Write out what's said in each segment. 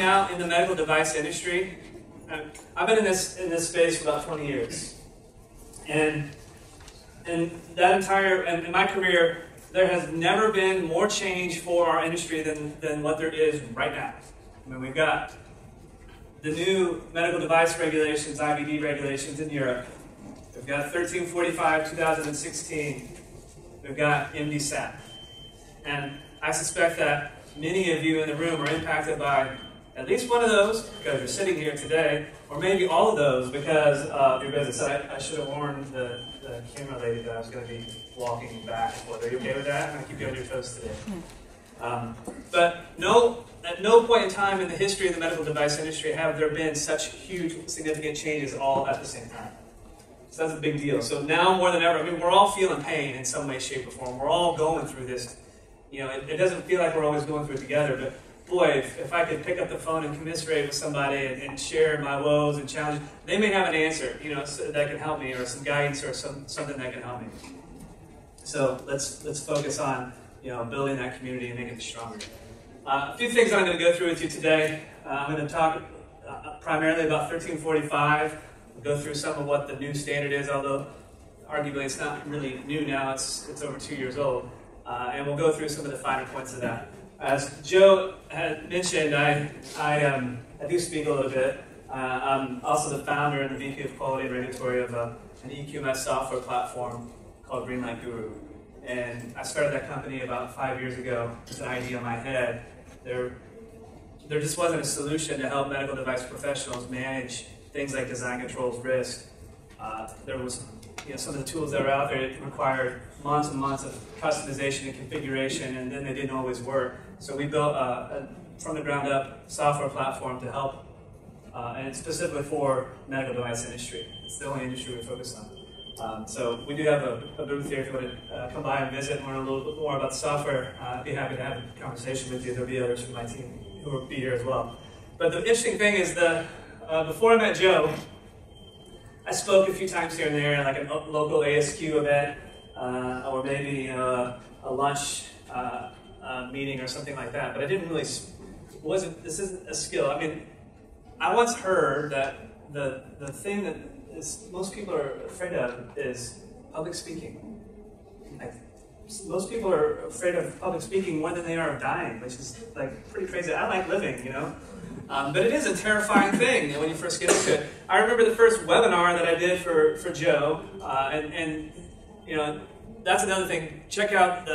now in the medical device industry, I've been in this space for about 20 years. And that entire, and in my career, there has never been more change for our industry than what there is right now. I mean, we've got the new medical device regulations, IVD regulations in Europe. We've got 1345, 2016. We've got MDSAP. And I suspect that many of you in the room are impacted by at least one of those because you're sitting here today, or maybe all of those because of your business. I should have warned the camera lady that I was going to be walking back and forth. Are you okay with that? I'm going to keep you on your toes today. But at no point in time in the history of the medical device industry have there been such huge, significant changes all at the same time. So that's a big deal. So now more than ever, I mean, we're all feeling pain in some way, shape, or form. We're all going through this. You know, it doesn't feel like we're always going through it together, but boy, if I could pick up the phone and commiserate with somebody and share my woes and challenges, they may have an answer, you know, that can help me, or some guidance, or something that can help me. So let's focus on, you know, building that community and making it stronger. A few things I'm going to go through with you today. I'm going to talk primarily about 1345. We'll go through some of what the new standard is, although arguably it's not really new now. It's over 2 years old. And we'll go through some of the finer points of that. As Joe had mentioned, I do speak a little bit. I'm also the founder and the VP of Quality and Regulatory of an EQMS software platform called Greenlight Guru. And I started that company about 5 years ago. It's an idea in my head. There just wasn't a solution to help medical device professionals manage things like design controls, risk. There was, you know, some of the tools that were out there, it required months and months of customization and configuration, and then they didn't always work. So we built from the ground up software platform to help, and it's specifically for medical device industry. It's the only industry we focus on. So we do have a booth here if you want to come by and visit and learn a little bit more about the software. I'd be happy to have a conversation with you. There'll be others from my team who will be here as well. But the interesting thing is before I met Joe, I spoke a few times here and there at like a local ASQ event, or maybe a lunch meeting or something like that. But I didn't really, this isn't a skill. I mean, I once heard that the thing that most people are afraid of is public speaking. Like, most people are afraid of public speaking more than they are of dying, which is like pretty crazy. I like living, you know. But it is a terrifying thing when you first get into it. I remember the first webinar that I did for Joe, and you know, that's another thing. Check out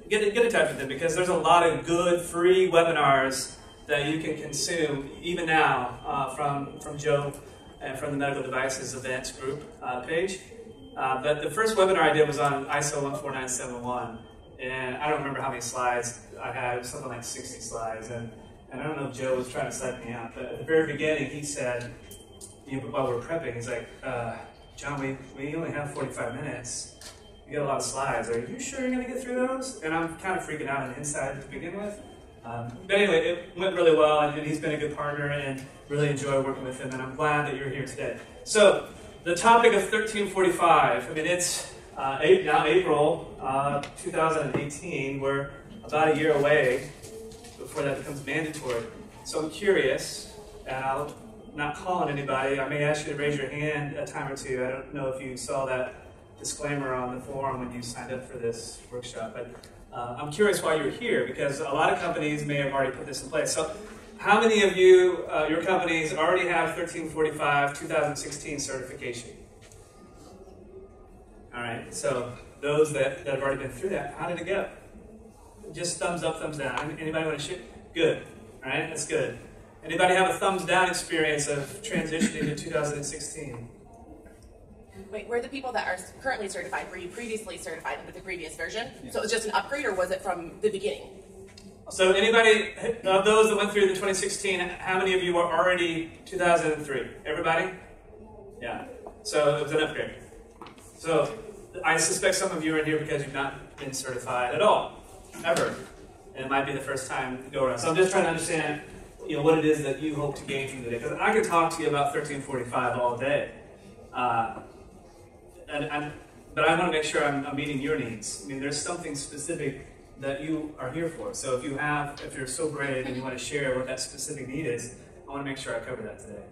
get in touch with him, because there's a lot of good free webinars that you can consume even now from Joe and from the Medical Devices Events group page. But the first webinar I did was on ISO 14971, and I don't remember how many slides I had. It was something like 60 slides, and I don't know if Joe was trying to psych me out, but at the very beginning he said, you know, while we were prepping, he's like, John, we only have 45 minutes. You got a lot of slides. Are you sure you're going to get through those? And I'm kind of freaking out on the inside to begin with. But anyway, it went really well, and he's been a good partner, and really enjoy working with him, and I'm glad that you're here today. So, the topic of 1345, I mean, it's now April 2018. We're about a year away before that becomes mandatory. So I'm curious, and I'll not call on anybody. I may ask you to raise your hand a time or two. I don't know if you saw that disclaimer on the forum when you signed up for this workshop, but I'm curious why you're here, because a lot of companies may have already put this in place. So how many of you, your companies already have 1345 2016 certification? All right, so those that have already been through that, how did it go? Just thumbs up, thumbs down. Anybody want to shoot? Good. All right, that's good. Anybody have a thumbs down experience of transitioning to 2016? Wait, were the people that are currently certified, were you previously certified under the previous version? Yeah. So it was just an upgrade, or was it from the beginning? So anybody, of those that went through the 2016, how many of you were already 2003? Everybody? Yeah. So it was an upgrade. So I suspect some of you are in here because you've not been certified at all, ever. And it might be the first time to go around. So I'm just trying to understand, you know, what it is that you hope to gain from today. Because I could talk to you about 1345 all day. But I want to make sure I'm meeting your needs. I mean, there's something specific that you are here for. So if you're so brave and you want to share what that specific need is, I want to make sure I cover that today.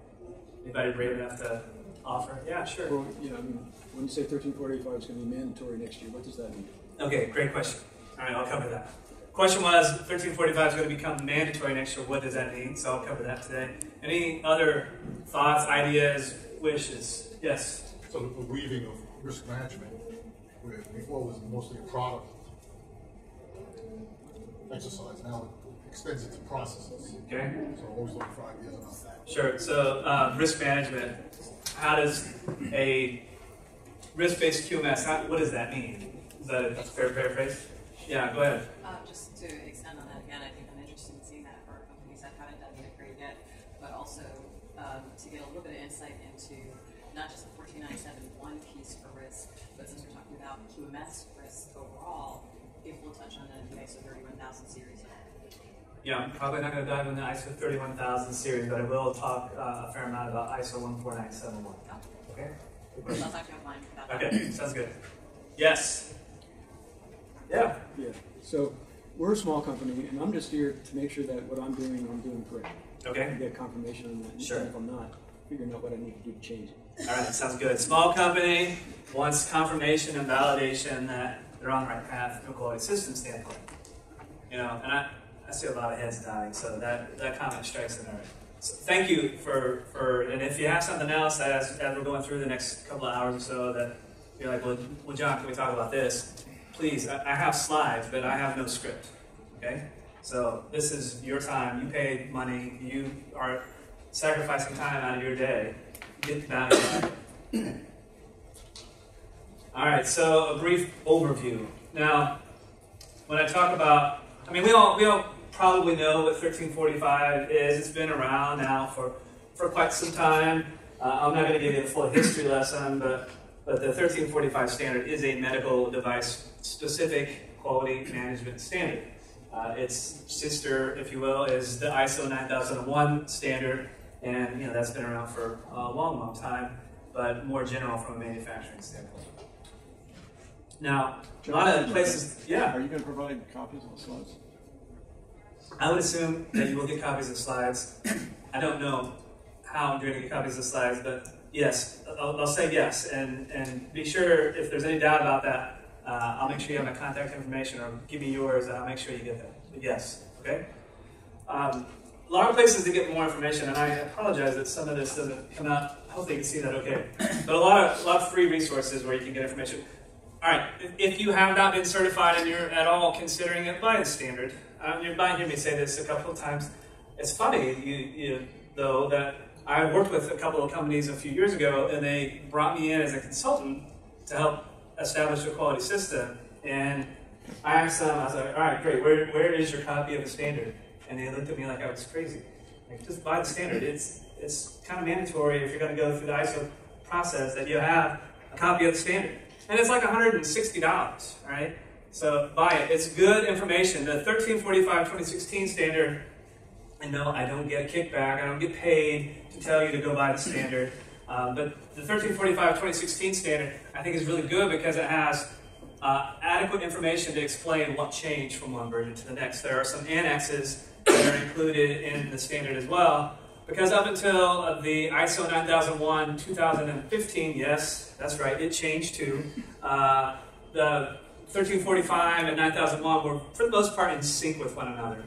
Anybody brave enough to offer? Yeah, sure. Well, yeah, I mean, when you say 1345 is going to be mandatory next year, what does that mean? Okay, great question. All right, I'll cover that. Question was, 1345 is going to become mandatory next year. What does that mean? So I'll cover that today. Any other thoughts, ideas, wishes? Yes? So the weaving of risk management, where before it was mostly a product exercise, now it extends into processes. Okay. So always looking for ideas about that. Sure. So risk management, how does a risk-based QMS, what does that mean? Is that a fair paraphrase? Yeah, go ahead. Just to extend on that again, I think I'm interested in seeing that for companies that haven't done the upgrade yet, but also to get a little bit of insight into not just the 14971 piece for risk, but since we're talking about QMS risk overall, if we'll touch on the ISO 31000 series. Yeah, I'm probably not going to dive into the ISO 31000 series, but I will talk a fair amount about ISO 14971. Okay? I'll talk to you offline about that. Okay, sounds good. Yes? Yeah. Yeah. So we're a small company, and I'm just here to make sure that what I'm doing correct. Okay. And get confirmation on that. Sure. And if I'm not, figuring out what I need to do to change it. All right, sounds good. Small company wants confirmation and validation that they're on the right path from a quality system standpoint. You know, and I see a lot of heads nodding, so that comment strikes a nerve. So thank you for and if you have something else as we're going through the next couple of hours or so that you're like, well, John, can we talk about this? Please, I have slides, but I have no script, okay? So this is your time. You paid money. You are sacrificing time out of your day. Get the value. All right, so a brief overview. Now, when I talk about, I mean, we all probably know what 1345 is. It's been around now for quite some time. I'm not going to give you a full history lesson, but the 1345 standard is a medical device specific quality management standard. Its sister, if you will, is the ISO 9001 standard, and you know that's been around for a long time, but more general from a manufacturing standpoint. Now, a lot of places, yeah. Are you going to provide copies of the slides? I would assume that you will get copies of slides. I don't know how I'm going to get copies of slides, but yes, I'll say yes, and be sure if there's any doubt about that, I'll make sure you have my contact information or give me yours and I'll make sure you get that. But yes, okay? A lot of places to get more information, and I apologize that some of this doesn't come out. Hopefully you can see that okay. But a lot of free resources where you can get information. All right, if you have not been certified and you're at all considering it by the standard, you might hear me say this a couple of times. It's funny, though, that I worked with a couple of companies a few years ago, and they brought me in as a consultant to help establish a quality system. And I asked them, I was like, all right, great, where is your copy of the standard? And they looked at me like I was crazy. Like, just buy the standard. It's kind of mandatory if you're going to go through the ISO process that you have a copy of the standard. And it's like $160, right? So buy it. It's good information. The 1345-2016 standard, and no, I don't get a kickback. I don't get paid to tell you to go buy the standard. But the 1345-2016 standard, I think, is really good because it has adequate information to explain what changed from one version to the next. There are some annexes that are included in the standard as well. Because up until the ISO 9001-2015, yes, that's right, it changed too. The 1345 and 9001 were, for the most part, in sync with one another.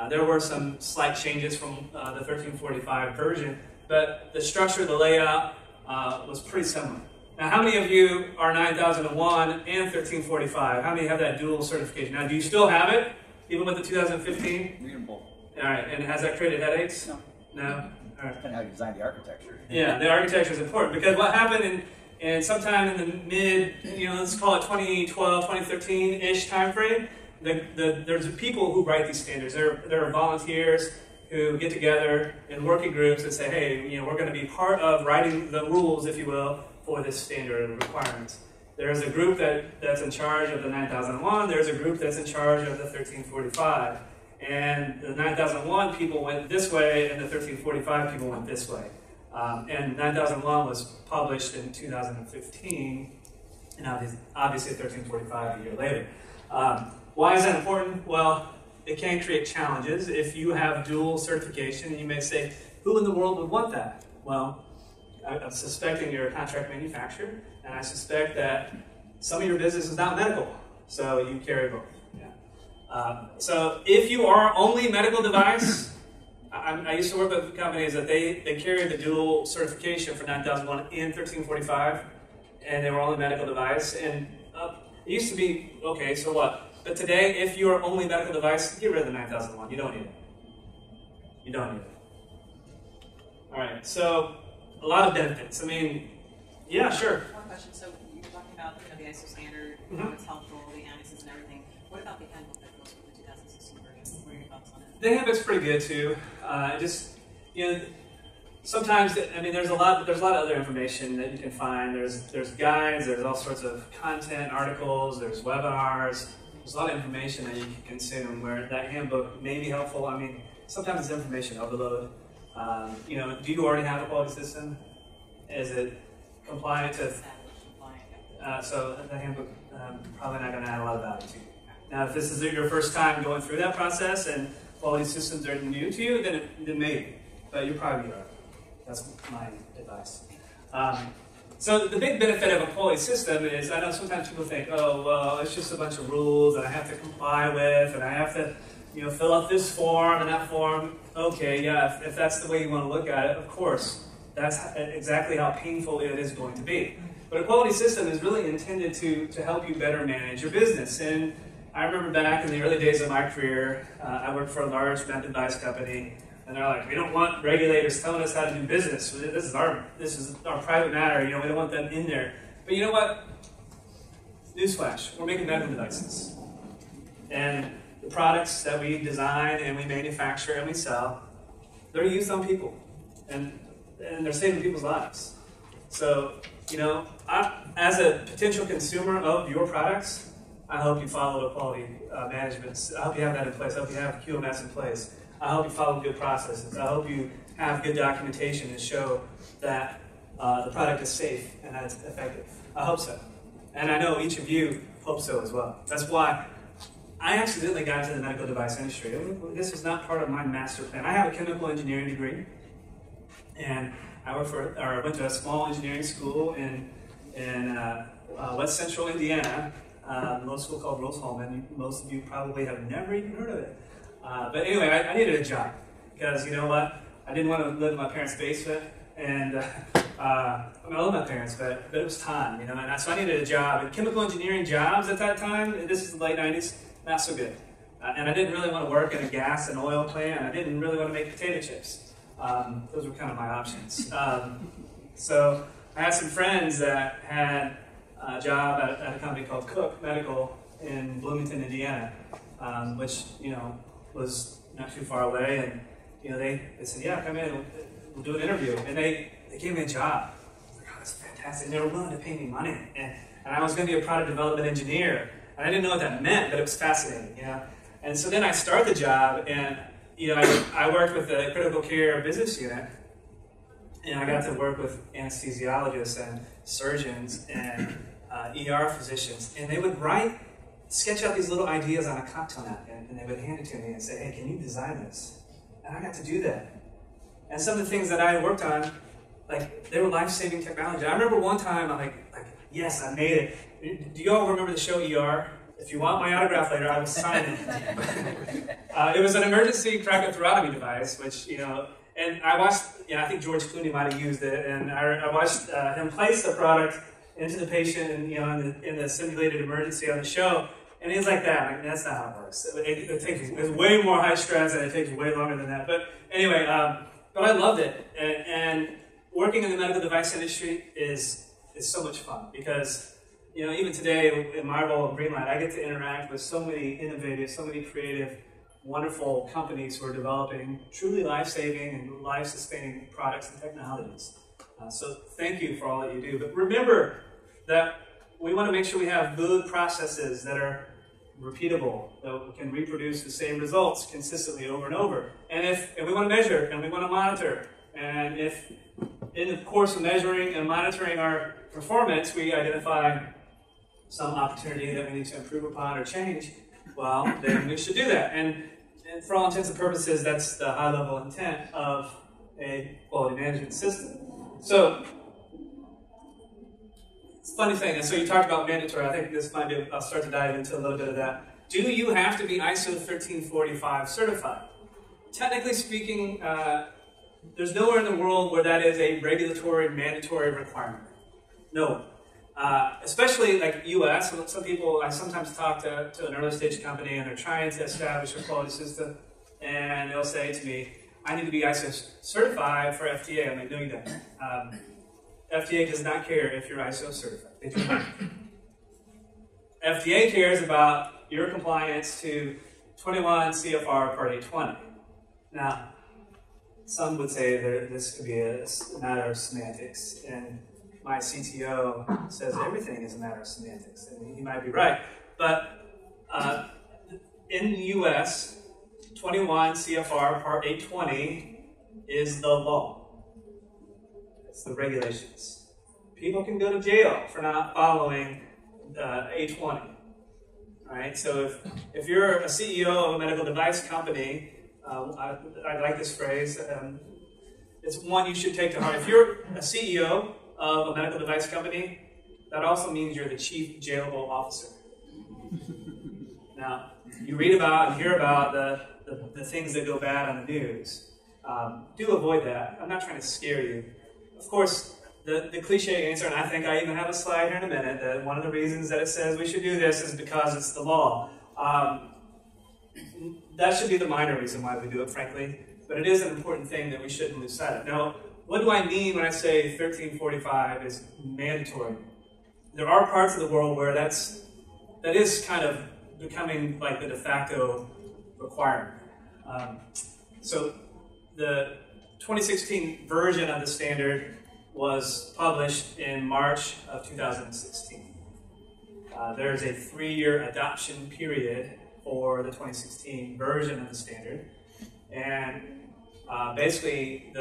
There were some slight changes from the 1345 version, but the structure, the layout was pretty similar. Now, how many of you are 9001 and 1345? How many have that dual certification? Now, do you still have it, even with the 2015? We can both. All right, and has that created headaches? No. No? All right. Depending on how you design the architecture. Yeah, the architecture is important because what happened in sometime in the mid, let's call it 2012, 2013-ish time frame, there's people who write these standards. There are volunteers who get together in working groups and say, hey, we're going to be part of writing the rules, if you will, for this standard and requirements. There's a group that's in charge of the 9001. There's a group that's in charge of the 1345. And the 9001 people went this way, and the 1345 people went this way. And 9001 was published in 2015, and obviously 1345 a year later. Why is that important? Well, it can create challenges. If you have dual certification, you may say, who in the world would want that? Well, I'm suspecting you're a contract manufacturer, and I suspect that some of your business is not medical, so you carry both. Yeah. So if you are only medical device, I used to work with companies that they carry the dual certification for 9001 and 1345, and they were only medical device. And it used to be, okay, so what? But today, if you are only medical device, get rid of the 9001. You don't need it. You don't need it. All right, so a lot of benefits. I mean, yeah, sure. One question. So you were talking about the ISO standard, how it's helpful, the annexes and everything. What about the handbook that goes with the 2016 version? What are your thoughts on it? The handbook's pretty good too. Sometimes there's a lot of other information that you can find. There's guides. There's all sorts of content, articles. There's webinars. There's a lot of information that you can consume where that handbook may be helpful. I mean, sometimes it's information overload. Do you already have a quality system? Is it compliant to? So the handbook probably not going to add a lot of value to you. Now, if this is your first time going through that process and quality systems are new to you, then maybe, but you probably are. That's my advice. So the big benefit of a quality system is, I know sometimes people think, oh, well, it's just a bunch of rules that I have to comply with, and I have to, fill out this form and that form. Okay, yeah, if that's the way you want to look at it, of course, that's exactly how painful it is going to be. But a quality system is really intended to help you better manage your business. And I remember back in the early days of my career, I worked for a large med device company. And they're like, we don't want regulators telling us how to do business. This is our private matter. We don't want them in there. But you know what? Newsflash: we're making medical devices, and the products that we design and we manufacture and we sell, they're used on people, and they're saving people's lives. So, as a potential consumer of your products, I hope you follow the quality management. I hope you have that in place. I hope you have QMS in place. I hope you follow good processes. I hope you have good documentation to show that the product is safe and that it's effective. I hope so. And I know each of you hope so as well. That's why I accidentally got into the medical device industry. This was not part of my master plan. I have a chemical engineering degree, and I went to a small engineering school in West Central Indiana, a little school called Rose-Hulman. Most of you probably have never even heard of it. But anyway, I needed a job because, you know what, I didn't want to live in my parents' basement, and I love my parents, but it was time, and so I needed a job. And chemical engineering jobs at that time, this is the late 90s, not so good. And I didn't really want to work in a gas and oil plant. I didn't really want to make potato chips. Those were kind of my options. So I had some friends that had a job at a company called Cook Medical in Bloomington, Indiana, which, was not too far away, and they said, yeah, come in, we'll do an interview. And they gave me a job. I was like, oh, that's fantastic. And they were willing to pay me money. And I was going to be a product development engineer. And I didn't know what that meant, but it was fascinating, And so then I started the job, and I worked with the critical care business unit, and I got to work with anesthesiologists and surgeons and ER physicians, and they would sketch out these little ideas on a cocktail napkin, and they would hand it to me and say, hey, can you design this? And I got to do that. And some of the things that I worked on, they were life-saving technology. I remember one time, I'm like, yes, I made it. Do you all remember the show ER? If you want my autograph later, I will sign it. It was an emergency tracheotomy device, which, and I watched, I think George Clooney might have used it, and I watched him place the product into the patient, and in the simulated emergency on the show, and he's like that. That's not how it works. It's way more high stress, and it takes way longer than that. But anyway, but I loved it, and working in the medical device industry is so much fun because even today in my role at Greenlight, I get to interact with so many innovative, so many creative, wonderful companies who are developing truly life-saving and life-sustaining products and technologies. So thank you for all that you do. But remember that we want to make sure we have good processes that are repeatable, that we can reproduce the same results consistently over and over. And we want to measure and we want to monitor. And if in the course of measuring and monitoring our performance, we identify some opportunity that we need to improve upon or change, well, then we should do that. And for all intents and purposes, that's the high-level intent of a quality management system. So, it's a funny thing. And so you talked about mandatory. I think this might be, I'll start to dive into a little bit of that. Do you have to be ISO 13485 certified? Technically speaking, there's nowhere in the world where that is a regulatory mandatory requirement. No. Especially like US, some people, I sometimes talk to an early stage company and they're trying to establish a quality system and they'll say to me, I need to be ISO certified for FDA. I'm like, no, you don't. FDA does not care if you're ISO certified. They do not. FDA cares about your compliance to 21 CFR Part 820. Now, some would say that this could be a matter of semantics, and my CTO says everything is a matter of semantics, and he might be right. But in the US, 21 CFR Part 820 is the law. It's the regulations. People can go to jail for not following 820. Right? So if you're a CEO of a medical device company, I like this phrase. It's one you should take to heart. If you're a CEO of a medical device company, that also means you're the chief jailable officer. Now, you read about and hear about the things that go bad on the news. Do avoid that. I'm not trying to scare you. Of course, the cliche answer, and I think I even have a slide here in a minute, that one of the reasons that it says we should do this is because it's the law. That should be the minor reason why we do it, frankly, but it is an important thing that we shouldn't lose sight of. Now, what do I mean when I say 1345 is mandatory? There are parts of the world where that is kind of becoming like the de facto requirement. So the 2016 version of the standard was published in March of 2016. There's a 3-year adoption period for the 2016 version of the standard. And basically,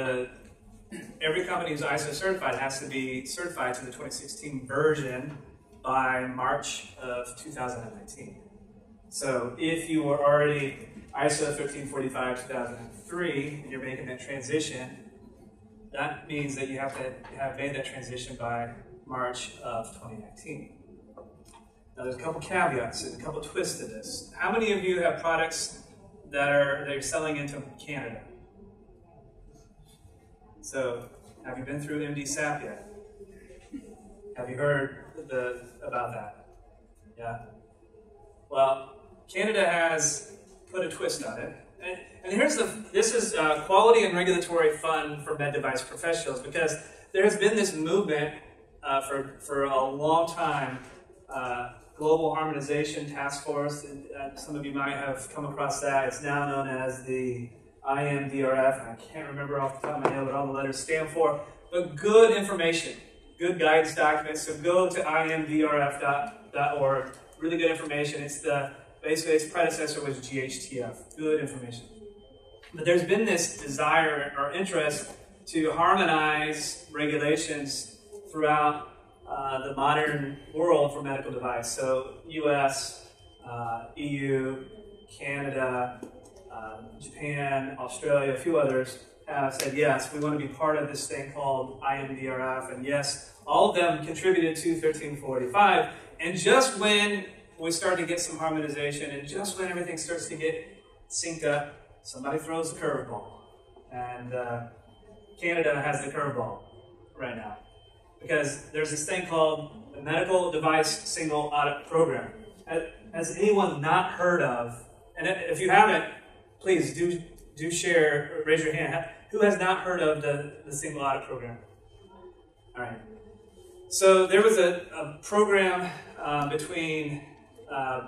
every company who's ISO certified has to be certified to the 2016 version by March of 2019. So if you were already ISO 1345-2003 and you're making that transition, that means that you have to have made that transition by March of 2019. Now there's a couple caveats and a couple twists to this. How many of you have products that you're selling into Canada? So, have you been through MD-SAP yet? Have you heard about that? Yeah? Well, Canada has put a twist on it. And this is Quality and Regulatory Fund for Med Device Professionals, because there has been this movement for a long time, Global Harmonization Task Force, and some of you might have come across that. It's now known as the IMDRF, and I can't remember off the top of my head what all the letters stand for, but good information, good guidance documents, so go to imdrf.org, really good information. It's basically its predecessor was GHTF, good information. But there's been this desire or interest to harmonize regulations throughout the modern world for medical device. So US, EU, Canada, Japan, Australia, a few others have said, yes, we want to be part of this thing called IMDRF, and yes, all of them contributed to 1345, and just when we start to get some harmonization, and just when everything starts to get synced up, somebody throws a curveball, and Canada has the curveball right now, because there's this thing called the Medical Device Single Audit Program. Has anyone not heard of, and if you haven't, please do share, raise your hand. Who has not heard of the Single Audit Program? All right. So there was a program between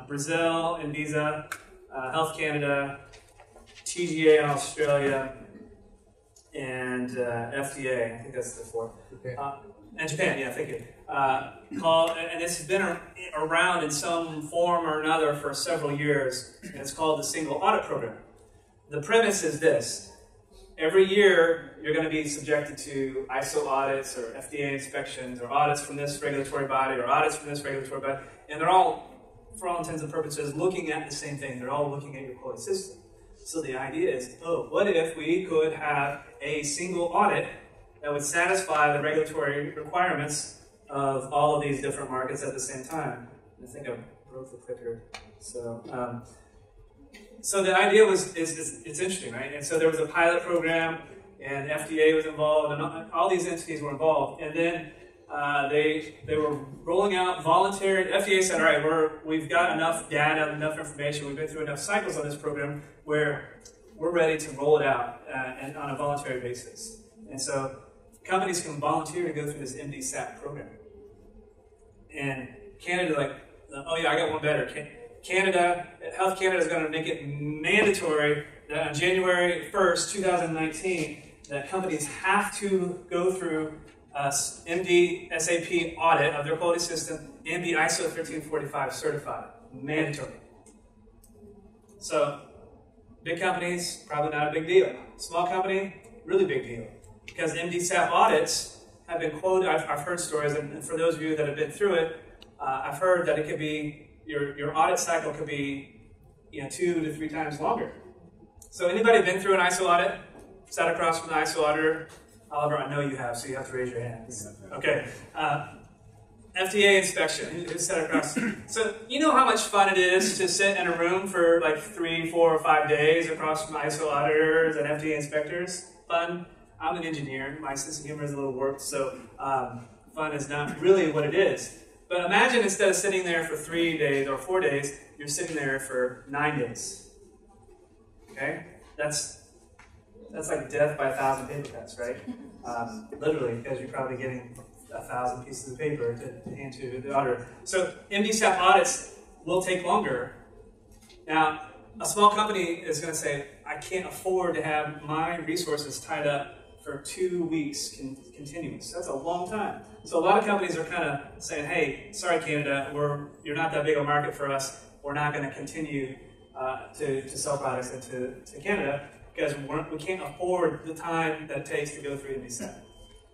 Brazil and Visa, Health Canada, TGA in Australia, and FDA. I think that's the four. And Japan, yeah, thank you. And this has been around in some form or another for several years, and it's called the Single Audit Program. The premise is this. Every year, you're going to be subjected to ISO audits or FDA inspections or audits from this regulatory body or audits from this regulatory body, and they're all for all intents and purposes, looking at the same thing. They're all looking at your quality system. So the idea is, what if we could have a single audit that would satisfy the regulatory requirements of all of these different markets at the same time? I think I broke the clicker. So the idea was, it's interesting, right? And so there was a pilot program, and FDA was involved, and all these entities were involved. And then they were rolling out voluntary. FDA said, all right, we've got enough data, enough information, we've been through enough cycles on this program where we're ready to roll it out and on a voluntary basis. And so companies can volunteer to go through this MDSAP program. And Canada, oh yeah, I got one better. Health Canada is going to make it mandatory that on January 1st, 2019, that companies have to go through MD SAP audit of their quality system and be ISO 13485 certified. Mandatory. So, big companies, probably not a big deal. Small company, really big deal. Because MDSAP audits have been quoted, I've heard stories, and for those of you that have been through it, I've heard that it could be, your audit cycle could be 2 to 3 times longer. So anybody been through an ISO audit? Sat across from the ISO auditor? Oliver, I know you have, so you have to raise your hands. Okay. FDA inspection. Who sat across? So you know how much fun it is to sit in a room for like 3, 4, or 5 days across from ISO auditors and FDA inspectors? Fun. I'm an engineer. My sense of humor is a little warped, so fun is not really what it is. But imagine instead of sitting there for 3 days or 4 days, you're sitting there for 9 days. Okay? That's like death by 1,000 paper cuts, right? Literally, because you're probably getting 1,000 pieces of paper to hand to the auditor. So MDSAP audits will take longer. Now, a small company is going to say, I can't afford to have my resources tied up for 2 weeks continuous. That's a long time. So a lot of companies are kind of saying, hey, sorry Canada, you're not that big a market for us. We're not going to continue to sell products into Canada because we can't afford the time that it takes to go through MDSAP.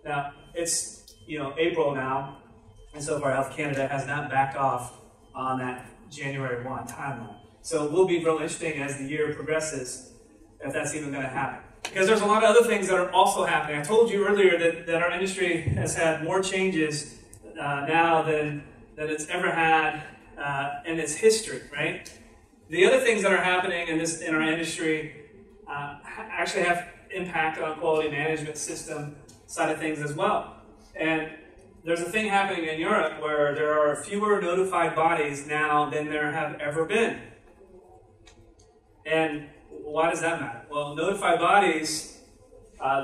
Now, it's April now, and so far Health Canada has not backed off on that January 1 timeline. So it will be real interesting as the year progresses if that's even going to happen. Because there's a lot of other things that are also happening. I told you earlier that our industry has had more changes now than it's ever had in its history, right? The other things that are happening in our industry actually have impact on quality management system side of things as well. And there's a thing happening in Europe where there are fewer notified bodies now than there have ever been. And why does that matter? Well, notified bodies,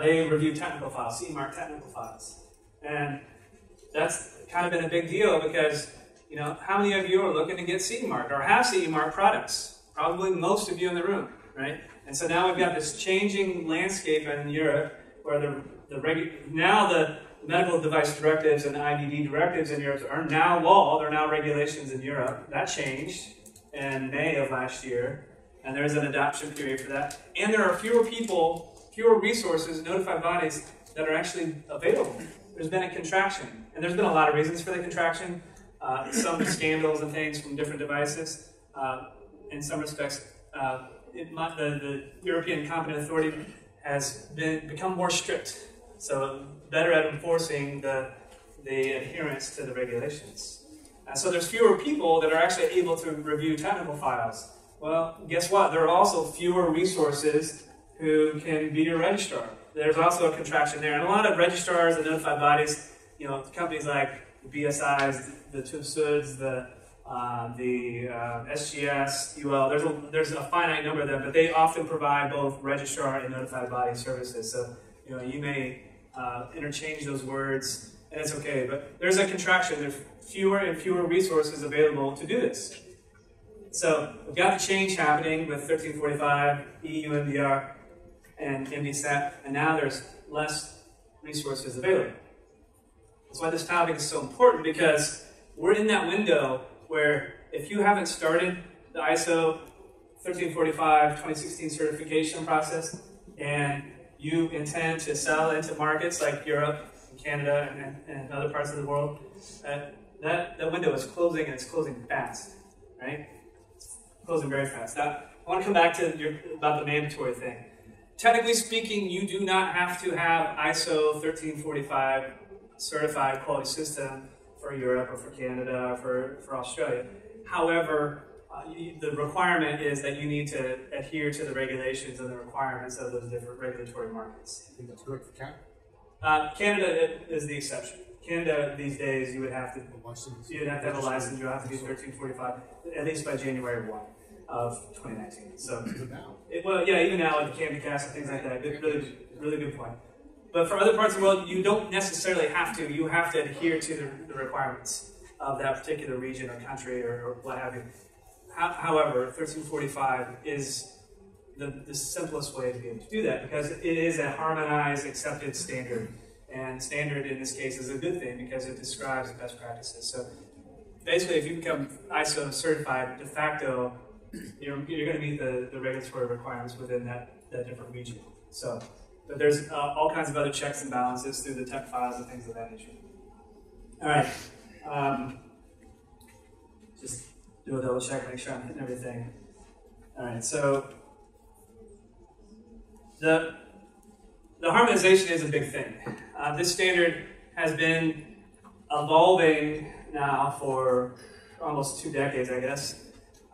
they review technical files, CE Mark technical files. And that's kind of been a big deal because, how many of you are looking to get CE Mark or have CE Mark products? Probably most of you in the room, right? And so now we've got this changing landscape in Europe where the medical device directives and IVD directives in Europe are now law, they're now regulations in Europe. That changed in May of last year. And there's an adoption period for that. And there are fewer resources, notified bodies that are actually available. There's been a contraction. And there's been a lot of reasons for the contraction. Some scandals and things from different devices. In some respects, the European Competent Authority has become more strict. So better at enforcing the adherence to the regulations. So there's fewer people that are actually able to review technical files. Well, guess what? There are also fewer resources who can be your registrar. There's also a contraction there. And a lot of registrars and notified bodies, companies like the BSIs, the TÜV-SÜDs, the SGS, UL, there's a finite number of them, but they often provide both registrar and notified body services. So, you may interchange those words, and it's okay. But there's a contraction. There's fewer and fewer resources available to do this. So we've got the change happening with 1345, EU MDR, and MDSAP, and now there's less resources available. That's why this topic is so important, because we're in that window where if you haven't started the ISO 1345 2016 certification process, and you intend to sell into markets like Europe, and Canada, and other parts of the world, that window is closing, and it's closing fast, right? closing very fast. Now, I want to come back to about the mandatory thing. Technically speaking, you do not have to have ISO 1345 certified quality system for Europe or for Canada or for Australia. However, the requirement is that you need to adhere to the regulations and the requirements of those different regulatory markets. I think that's good for Canada. Canada is the exception. Canada these days, you would have to have a license. You have to be 1345 at least by January 1 of 2019. So, well, yeah, even now with the Canada cast and things like that. Really good point. But for other parts of the world, you don't necessarily have to. You have to adhere to the requirements of that particular region or country or what have you. However, 1345 is the simplest way to be able to do that because it is a harmonized, accepted standard. And standard in this case is a good thing because it describes best practices. So basically, if you become ISO certified de facto, you're going to meet the regulatory requirements within that different region. So, but there's all kinds of other checks and balances through the tech files and things of that nature. All right. Just do a double check, make sure I'm hitting everything. All right, so the harmonization is a big thing. This standard has been evolving now for almost 2 decades, I guess.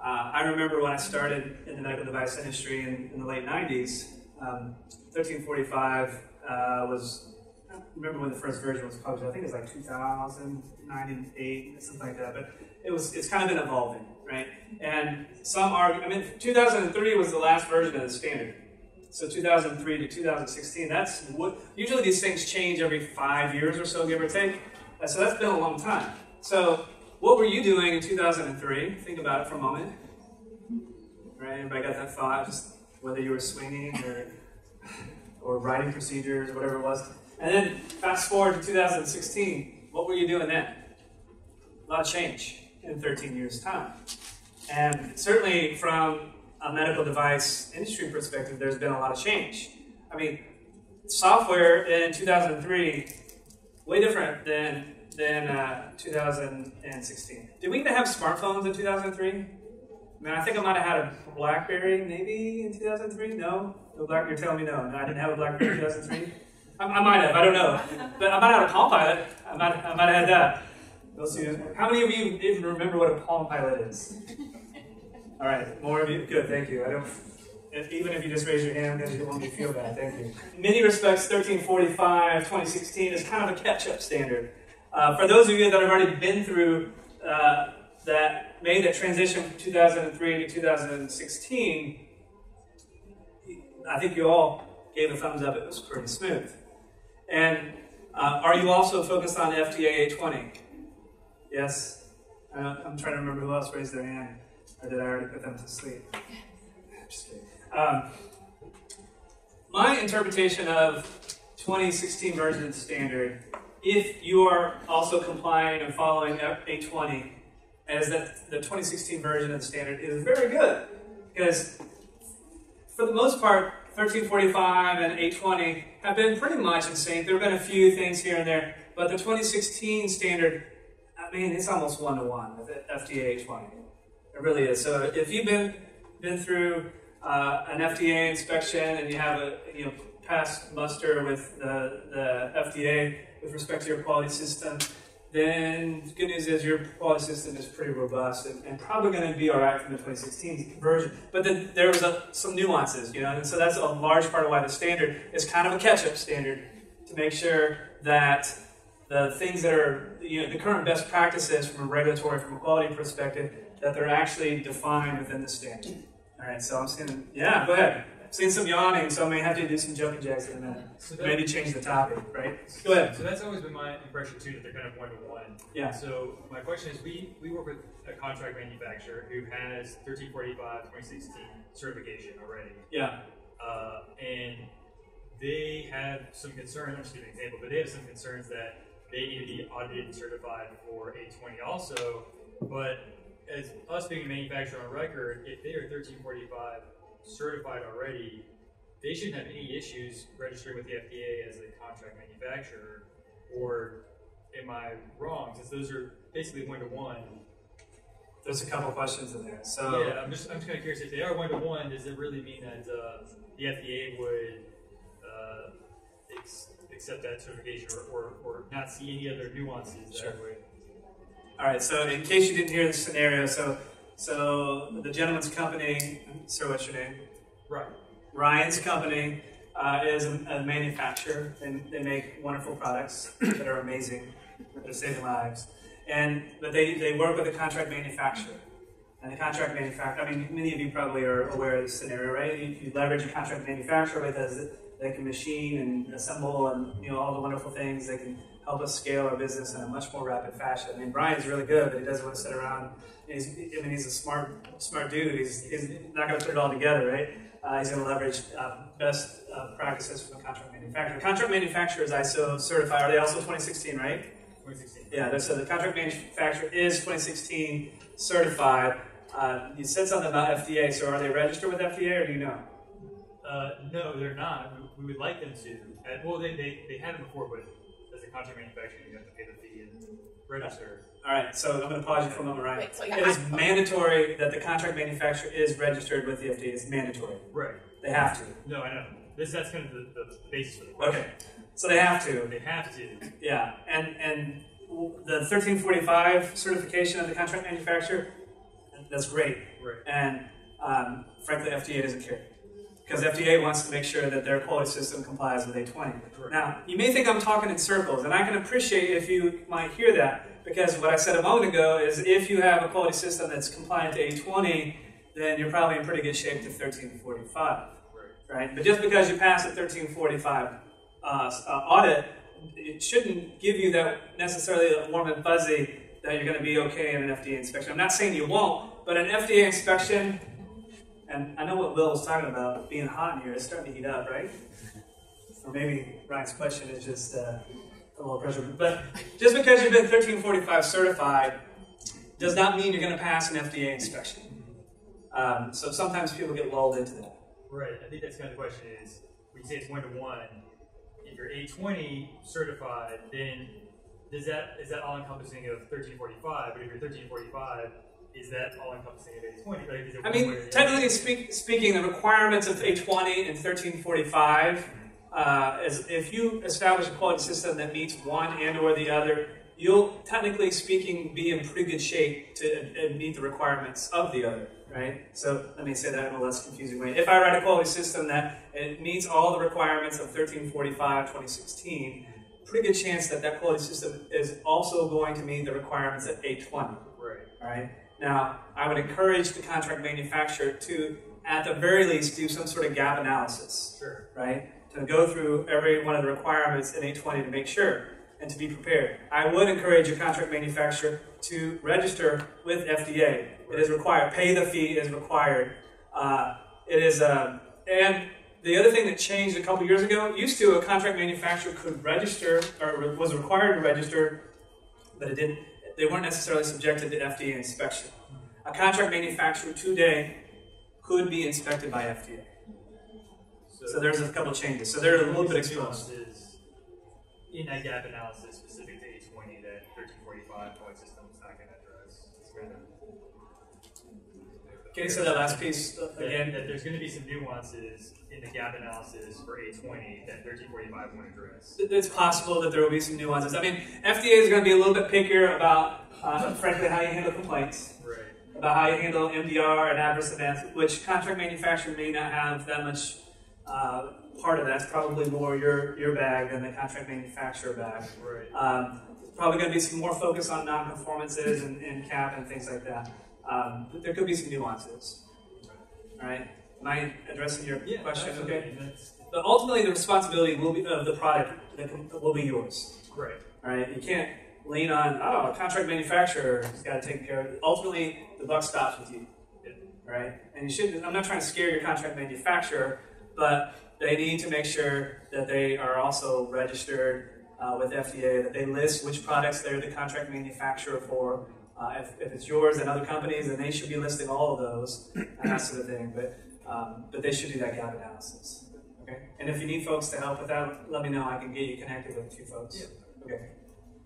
I remember when I started in the medical device industry in the late 90s, 1345 was, I don't remember when the first version was published, I think it was like 2008, something like that, but it's kind of been evolving, right? And some argue, 2003 was the last version of the standard. So 2003 to 2016, that's what, usually these things change every 5 years or so, give or take. So that's been a long time. So what were you doing in 2003? Think about it for a moment. Right, everybody got that thought, just whether you were swinging or writing procedures, whatever it was. And then fast forward to 2016, what were you doing then? A lot of change in 13 years' time. And certainly from a medical device industry perspective, there's been a lot of change. I mean, software in 2003, way different than 2016. Did we even have smartphones in 2003? I think I might have had a BlackBerry maybe in 2003. No, you're telling me no. I didn't have a BlackBerry in 2003. I might have. I don't know. But I might have had a Palm Pilot. I might have had that. We'll see. How many of you even remember what a Palm Pilot is? All right, more of you. Good, thank you. Even if you just raise your hand, because you don't want me to feel bad. Thank you. In many respects, 1345, 2016 is kind of a catch-up standard. For those of you that have already been through made that transition from 2003 to 2016, I think you all gave a thumbs up. It was pretty smooth. And are you also focused on FDA 820? Yes? I'm trying to remember who else raised their hand. Or did I already put them to sleep? Just kidding. My interpretation of 2016 version of the standard, if you are also complying and following 820, as that the 2016 version of the standard is very good. Because for the most part, 1345 and 820 have been pretty much in sync. There have been a few things here and there, but the 2016 standard, it's almost one-to-one with FDA 820. It really is. So if you've been through an FDA inspection and you have passed muster with the FDA with respect to your quality system, then the good news is your quality system is pretty robust and probably going to be all right from the 2016 version. But then there was some nuances, and so that's a large part of why the standard is kind of a catch-up standard to make sure that the things that are the current best practices from a regulatory, from a quality perspective, that they're actually defined within the standard. All right, so I'm seeing, yeah, go ahead. I'm seeing some yawning, so I may have to do some jumping jacks in a minute. So maybe change the topic, right? Go ahead. So that's always been my impression too, that they're kind of one-to-one. Yeah. So my question is, we work with a contract manufacturer who has 1345 2016 certification already. Yeah. And they have some concerns, I'm just giving an example, but they have some concerns that they need to be audited and certified for 820 also, but as us being a manufacturer on record, if they are 1345 certified already, they shouldn't have any issues registering with the FDA as a contract manufacturer. Or am I wrong? Since those are basically one-to-one. there's a couple questions in there. So yeah, I'm just kind of curious if they are 1-to-1. Does it really mean that the FDA would accept that certification or not see any other nuances that would? All right. So in case you didn't hear the scenario, so the gentleman's company. Sir, what's your name? Right. Ryan's company is a manufacturer, and they make wonderful products that are amazing, that are saving lives. But they work with a contract manufacturer. And the contract manufacturer, I mean, many of you probably are aware of this scenario, right? You leverage a contract manufacturer because they can machine and assemble and all the wonderful things. They can help us scale our business in a much more rapid fashion. I mean, Brian's really good, but he doesn't want to sit around. He's a smart dude. He's not going to put it all together, right? He's going to leverage best practices from a contract manufacturer. Contract manufacturer is ISO certified. Are they also 2016, right? 2016. Yeah, so the contract manufacturer is 2016 certified. You said something about FDA, so are they registered with FDA, or do you know? No, they're not. We would like them to. Well, they had them before, but as a contract manufacturer, you have to pay the fee and register. All right, so I'm going to pause you for a moment, Ryan. Wait, so yeah, it is mandatory that the contract manufacturer is registered with the FDA. It's mandatory. Right. They have to. No, I know. That's kind of the basis for the question. Okay, so they have to. They have to. Yeah, and the 1345 certification of the contract manufacturer, that's great. Right. And frankly, FDA doesn't care. Because FDA wants to make sure that their quality system complies with A20. Right. Now, you may think I'm talking in circles, and I can appreciate if you might hear that, because what I said a moment ago is if you have a quality system that's compliant to A20, then you're probably in pretty good shape to 1345. Right? But just because you pass a 1345 audit, it shouldn't give you that necessarily that warm and fuzzy that you're going to be okay in an FDA inspection. I'm not saying you won't, but an FDA inspection, and I know what Will was talking about, being hot in here, it's starting to heat up, right? Or maybe Ryan's question is just a little pressure. But just because you've been 1345 certified does not mean you're going to pass an FDA inspection. So sometimes people get lulled into that. Right. I think that's kind of the question is, when you say it's 1-to-1, if you're A20 certified, then is that all encompassing of 1345? But if you're 1345, is that all encompassing of A20? Like, is it I mean, technically speaking, the requirements of A20 and 1345 is if you establish a quality system that meets one and or the other, you'll technically speaking be in pretty good shape to meet the requirements of the other. Right? So let me say that in a less confusing way. If I write a quality system that it meets all the requirements of 1345, 2016, pretty good chance that that quality system is also going to meet the requirements at A20. Right. All right? Now, I would encourage the contract manufacturer to, at the very least, do some sort of gap analysis. Sure. Right? To go through every one of the requirements in A20 to make sure and to be prepared. I would encourage your contract manufacturer to register with FDA. It is required. Pay the fee is required. And the other thing that changed a couple years ago, used to a contract manufacturer could register, or was required to register, but it didn't. They weren't necessarily subjected to FDA inspection. A contract manufacturer today could be inspected by FDA. So there's a couple changes. So they're a little bit exposed. In that gap analysis specific to A20 that 1345 quality system is not going to address. Can you say that last piece again? That there's going to be some nuances in the gap analysis for A20 that 1345 won't address. It's possible that there will be some nuances. I mean, FDA is going to be a little bit pickier about, frankly, how you handle complaints. Right. About how you handle MDR and adverse events, which contract manufacturer may not have that much part of. That's probably more your bag than the contract manufacturer bag. Right. Probably going to be some more focus on non-conformances and CAP and things like that. But there could be some nuances. All right. Am I addressing your question? Absolutely. Okay. But ultimately, the responsibility will be of the product will be yours. Right. All right. You can't lean on a contract manufacturer has got to take care of it. Ultimately, the buck stops with you. Yeah. Right. And you shouldn't. I'm not trying to scare your contract manufacturer, but they need to make sure that they are also registered with FDA, that they list which products they're the contract manufacturer for. If it's yours and other companies, then they should be listing all of those and that sort of thing. But they should do that gap analysis. Okay. And if you need folks to help with that, let me know. I can get you connected with a few folks. Yeah. Okay.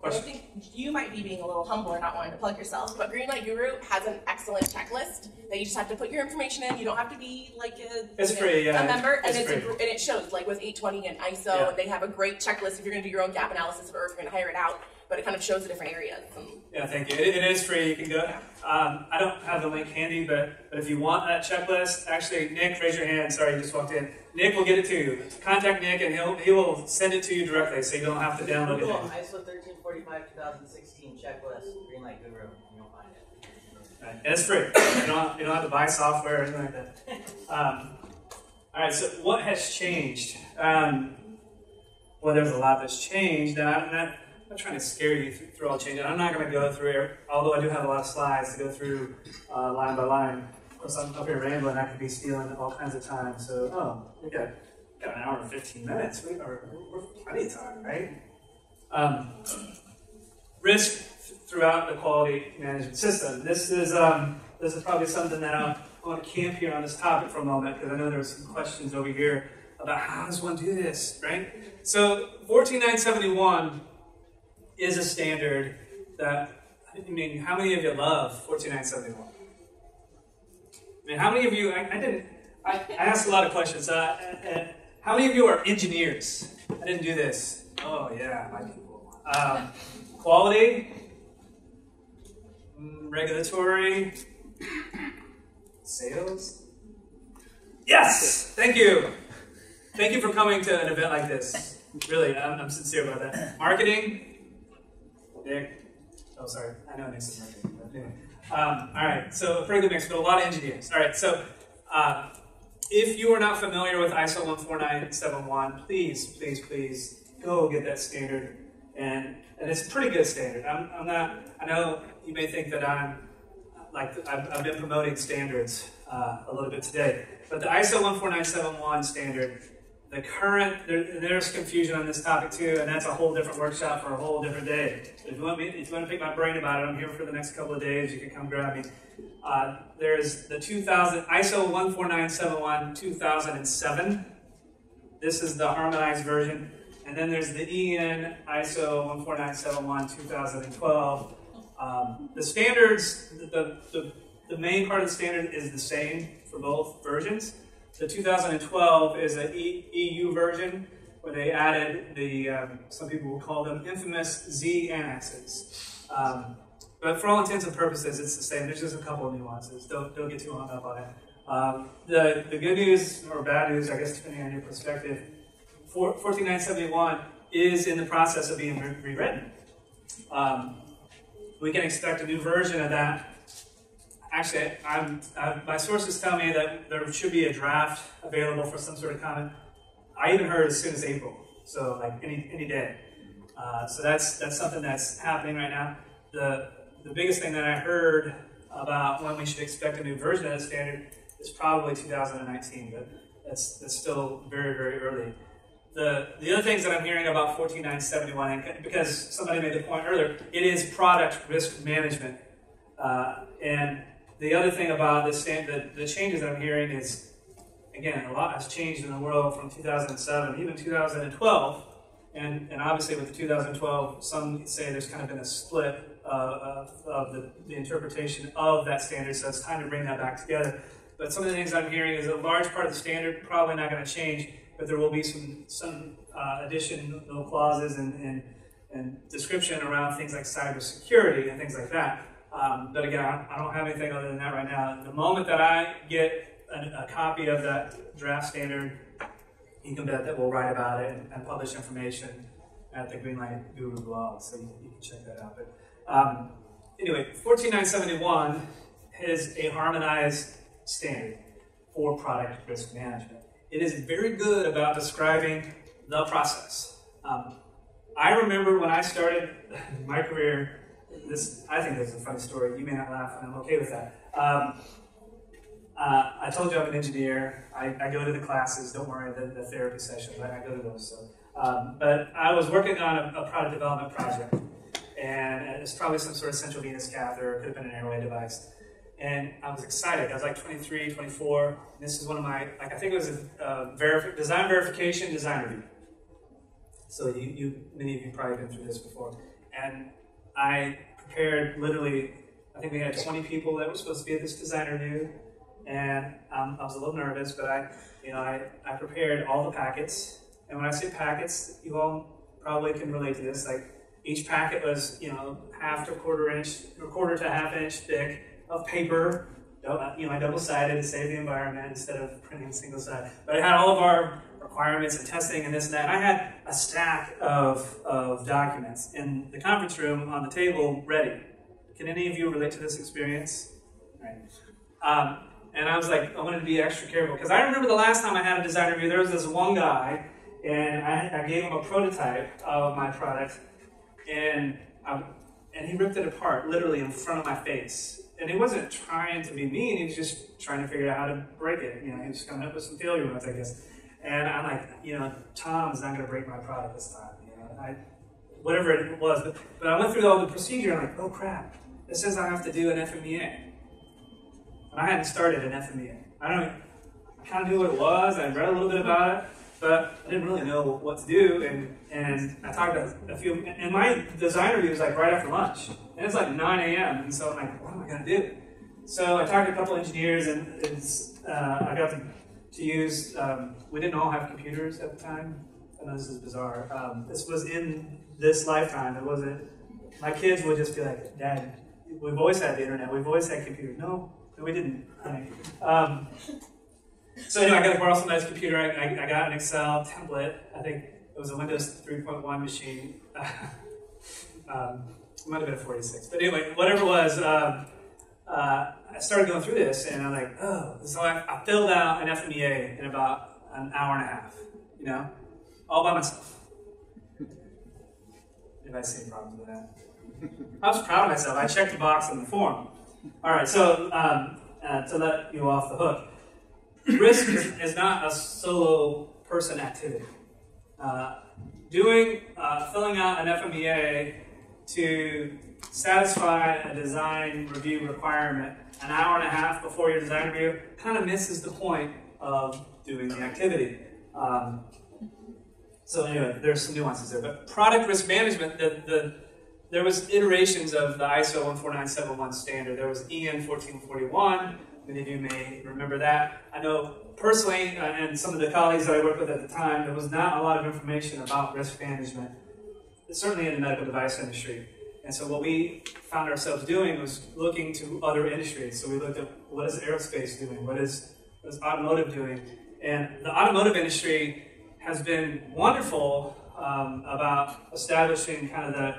And I think you might be being a little humble or not wanting to plug yourself, but Greenlight Guru has an excellent checklist that you just have to put your information in. You don't have to be like a member, and it shows like with 820 and ISO, they have a great checklist if you're going to do your own gap analysis or if you're going to hire it out. But it kind of shows the different areas. Yeah, thank you. It is free. You can go. I don't have the link handy, but if you want that checklist, actually, Nick, raise your hand. Sorry, you just walked in. Nick will get it to you. Contact Nick, and he will send it to you directly, so you don't have to download it. ISO 1345 2016 checklist, Greenlight Guru, and you'll find it. Right. And it's free. You don't have to buy software or anything like that. All right. So what has changed? Well, there's a lot that's changed, and I'm not trying to scare you through all change. I'm not going to go through it, although I do have a lot of slides to go through line by line. Of course, I'm up here rambling. I could be stealing all kinds of time. So, we got an hour and 15 minutes. We're plenty of time, right? Risk throughout the quality management system. This is probably something that I want to camp here on this topic for a moment, because I know there were some questions over here about how does one do this, right? So 14971 is a standard that, I mean, how many of you love 14971? I mean, how many of you, I asked a lot of questions. How many of you are engineers? I didn't do this. Oh yeah, my people. Quality, regulatory, sales. Yes, thank you. Thank you for coming to an event like this. Really, I'm sincere about that. Marketing. Nick. Oh, sorry. I know Nick's in marketing. But anyway. All right. So a pretty good mix, but a lot of engineers. All right. So if you are not familiar with ISO 14971, please go get that standard. And it's a pretty good standard. I'm not. I know you may think that I've been promoting standards a little bit today, but the ISO 14971 standard. The current, there's confusion on this topic too, and that's a whole different workshop for a whole different day. If you want to pick my brain about it, I'm here for the next couple of days. You can come grab me. There's the ISO 14971 2007. This is the harmonized version. And then there's the EN ISO 14971 2012. The standards, the main part of the standard is the same for both versions. The 2012 is an EU version where they added some people will call them infamous Z annexes. But for all intents and purposes, it's the same. There's just a couple of nuances. Don't get too hung up on it. The good news, or bad news, I guess, depending on your perspective, 14971 is in the process of being rewritten. We can expect a new version of that. Actually, my sources tell me that there should be a draft available for some sort of comment. I even heard as soon as April, so like any day. So that's something that's happening right now. The biggest thing that I heard about when we should expect a new version of the standard is probably 2019, but that's still very, very early. The other things that I'm hearing about 14971, because somebody made the point earlier, it is product risk management, and the other thing about the changes that I'm hearing is, again, a lot has changed in the world from 2007, even 2012, and obviously with the 2012, some say there's kind of been a split of the interpretation of that standard, so it's time to bring that back together. But some of the things I'm hearing is a large part of the standard probably not going to change, but there will be some additional clauses and description around things like cybersecurity and things like that. But again, I don't have anything other than that right now. The moment that I get a copy of that draft standard, you can bet that we'll write about it and publish information at the Greenlight Guru blog, so you can check that out. But anyway, 14971 is a harmonized standard for product risk management. It is very good about describing the process. I remember when I started my career, I think this is a funny story. You may not laugh, and I'm okay with that. I told you I'm an engineer. I go to the classes. Don't worry, the therapy sessions. I go to those. So. But I was working on a product development project, and it's probably some sort of central venous catheter. It could have been an airway device. And I was excited. I was like 23, 24. And this is one of my, I think it was a design verification, design review. So many of you probably been through this before. and I prepared literally, I think we had 20 people that were supposed to be at this design review, and I was a little nervous, but I prepared all the packets. And when I say packets, you all probably can relate to this. Like each packet was, half to a quarter to a half inch thick of paper. I double-sided to save the environment instead of printing single-sided. But it had all of our requirements and testing and this and that. And I had a stack of documents in the conference room on the table ready. Can any of you relate to this experience? Right. And I was like, I wanted to be extra careful. Because I remember the last time I had a design review, there was this one guy, and I gave him a prototype of my product, and he ripped it apart, literally in front of my face. And he wasn't trying to be mean, he was just trying to figure out how to break it. He was coming up with some failure modes, I guess. And I'm like, Tom's not going to break my product this time. Whatever it was. But I went through all the procedure, and I'm like, oh crap, it says I have to do an FMEA. And I hadn't started an FMEA. I kind of knew what it was, I read a little bit about it, but I didn't really know what to do, and I talked to a few, and my design review was like right after lunch, and it's like 9 a.m., and so I'm like, what am I going to do? So I talked to a couple engineers, and I got to use, we didn't all have computers at the time. I know this is bizarre. This was in this lifetime. It wasn't, my kids would just be like, Dad, we've always had the internet, we've always had computers. No, we didn't. So anyway, I got to borrow somebody's computer. I got an Excel template. I think it was a Windows 3.1 machine. It might have been a 46. But anyway, whatever it was, I started going through this, and I'm like, oh. So I filled out an FMEA in about an hour and a half, all by myself. Anybody see any problems with that? I was proud of myself. I checked the box on the form. All right, so to let you off the hook, risk is not a solo person activity. Filling out an FMEA to satisfy a design review requirement an hour and a half before your design review kind of misses the point of doing the activity. So anyway, there's some nuances there. But product risk management, there was iterations of the ISO 14971 standard. There was EN 1441. Many of you may remember that. I know personally, and some of the colleagues that I worked with at the time, there was not a lot of information about risk management, certainly in the medical device industry. And so what we found ourselves doing was looking to other industries. So we looked at what is aerospace doing, what is automotive doing. And the automotive industry has been wonderful about establishing kind of